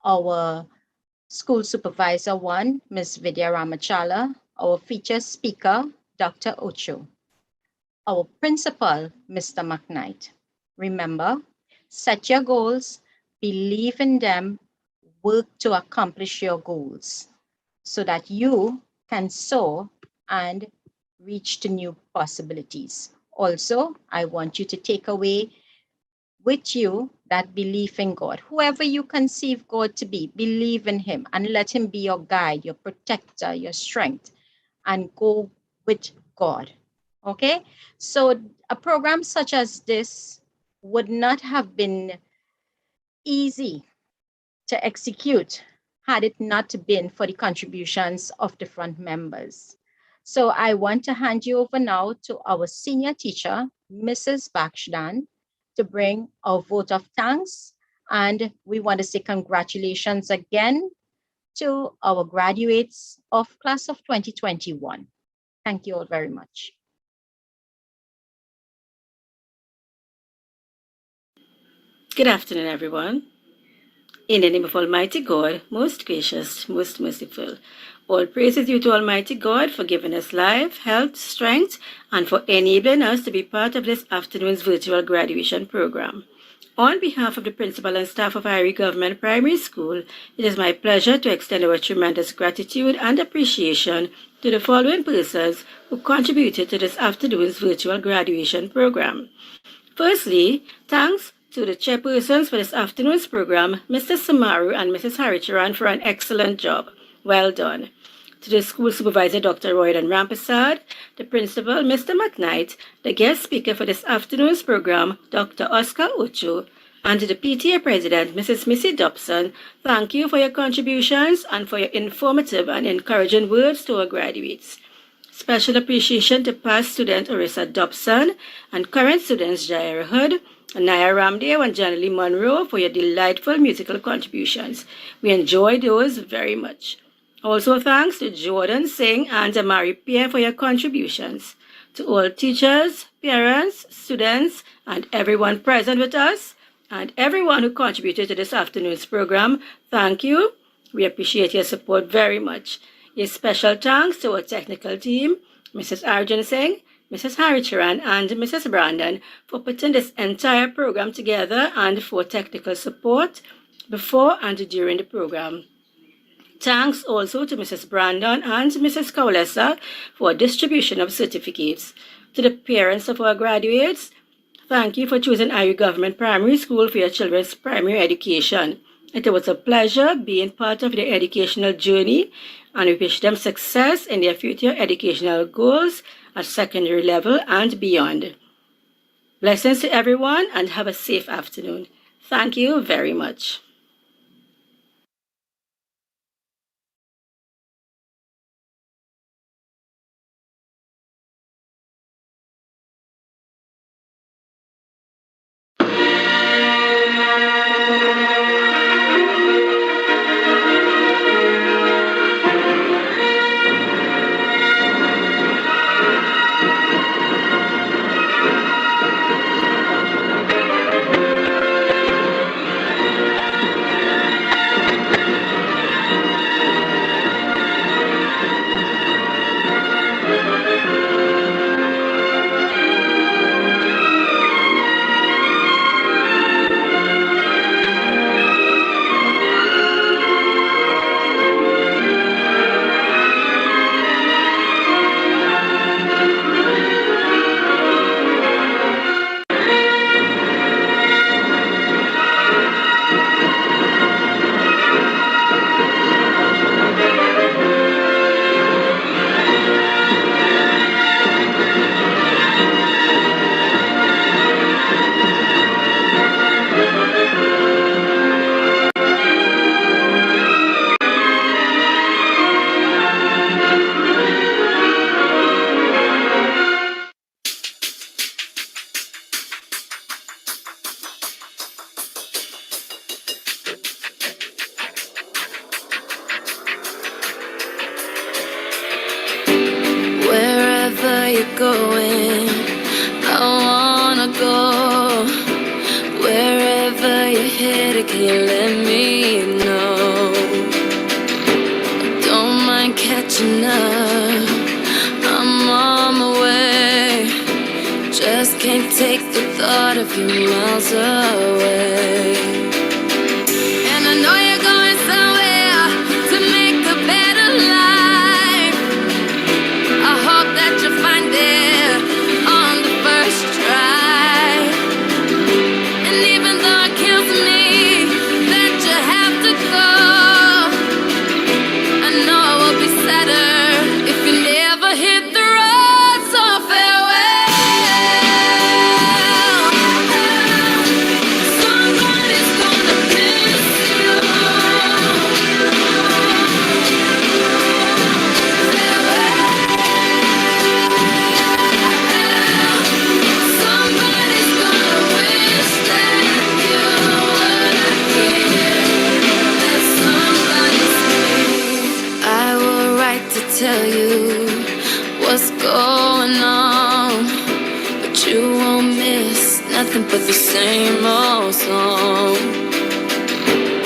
our School Supervisor 1, Ms. Vidya Ramachala, our featured speaker, Dr. Ocho, our principal, Mr. McKnight. Remember, set your goals, believe in them, work to accomplish your goals so that you can soar and reach to new possibilities. Also, I want you to take away with you that belief in God. Whoever you conceive God to be, believe in him and let him be your guide, your protector, your strength, and go with God. Okay? So a program such as this would not have been easy to execute had it not been for the contributions of different members. So I want to hand you over now to our senior teacher, Mrs. Bakshidan, to bring our vote of thanks. And we want to say congratulations again to our graduates of class of 2021. Thank you all very much. Good afternoon, everyone. In the name of Almighty God, most gracious, most merciful, all praise is due to Almighty God for giving us life, health, strength, and for enabling us to be part of this afternoon's virtual graduation program. On behalf of the principal and staff of Iere Government Primary School, it is my pleasure to extend our tremendous gratitude and appreciation to the following persons who contributed to this afternoon's virtual graduation program. Firstly, thanks to the chairpersons for this afternoon's program, Mr. Samaru and Mrs. Haricharan, for an excellent job. Well done. To the school supervisor, Dr. Royden Rampasad, the principal, Mr. McKnight, the guest speaker for this afternoon's program, Dr. Oscar Ocho, and to the PTA president, Mrs. Missy Dobson, thank you for your contributions and for your informative and encouraging words to our graduates. Special appreciation to past student Orissa Dobson and current students Iere Hood, Naya Ramdev and Janely Monroe for your delightful musical contributions. We enjoyed those very much. Also thanks to Jordan Singh and Amari Pierre for your contributions. To all teachers, parents, students, and everyone present with us, and everyone who contributed to this afternoon's program, thank you. We appreciate your support very much. A special thanks to our technical team, Mrs. Arjun Singh, Mrs. Haricharan, and Mrs. Brandon for putting this entire program together and for technical support before and during the program. Thanks also to Mrs. Brandon and Mrs. Kaulesa for distribution of certificates. To the parents of our graduates, thank you for choosing Iere Government Primary School for your children's primary education. It was a pleasure being part of their educational journey, and we wish them success in their future educational goals at secondary level and beyond. Blessings to everyone and have a safe afternoon. Thank you very much. Wherever you're going, I wanna go. Wherever you're headed, can you let me know? Don't mind catching up, I'm on my way. Just can't take the thought of you miles away. And I know you're going somewhere to make a better life. I hope that you find it on the first try. And even though it kills me that you have to go, I know it will be sadder if you never hit the road. So farewell. Somebody's gonna miss you. Somebody's gonna wish that you were here. That somebody's me. I will write to tell you what's going on, but you won't miss nothing but the same old song.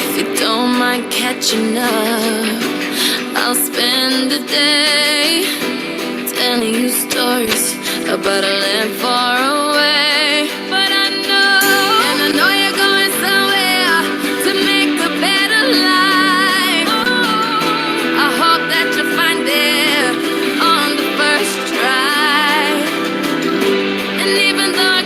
If you don't mind catching up, I'll spend a day telling you stories about a land far away. But I know, and I know you're going somewhere to make a better life. I hope that you find it on the first try. And even though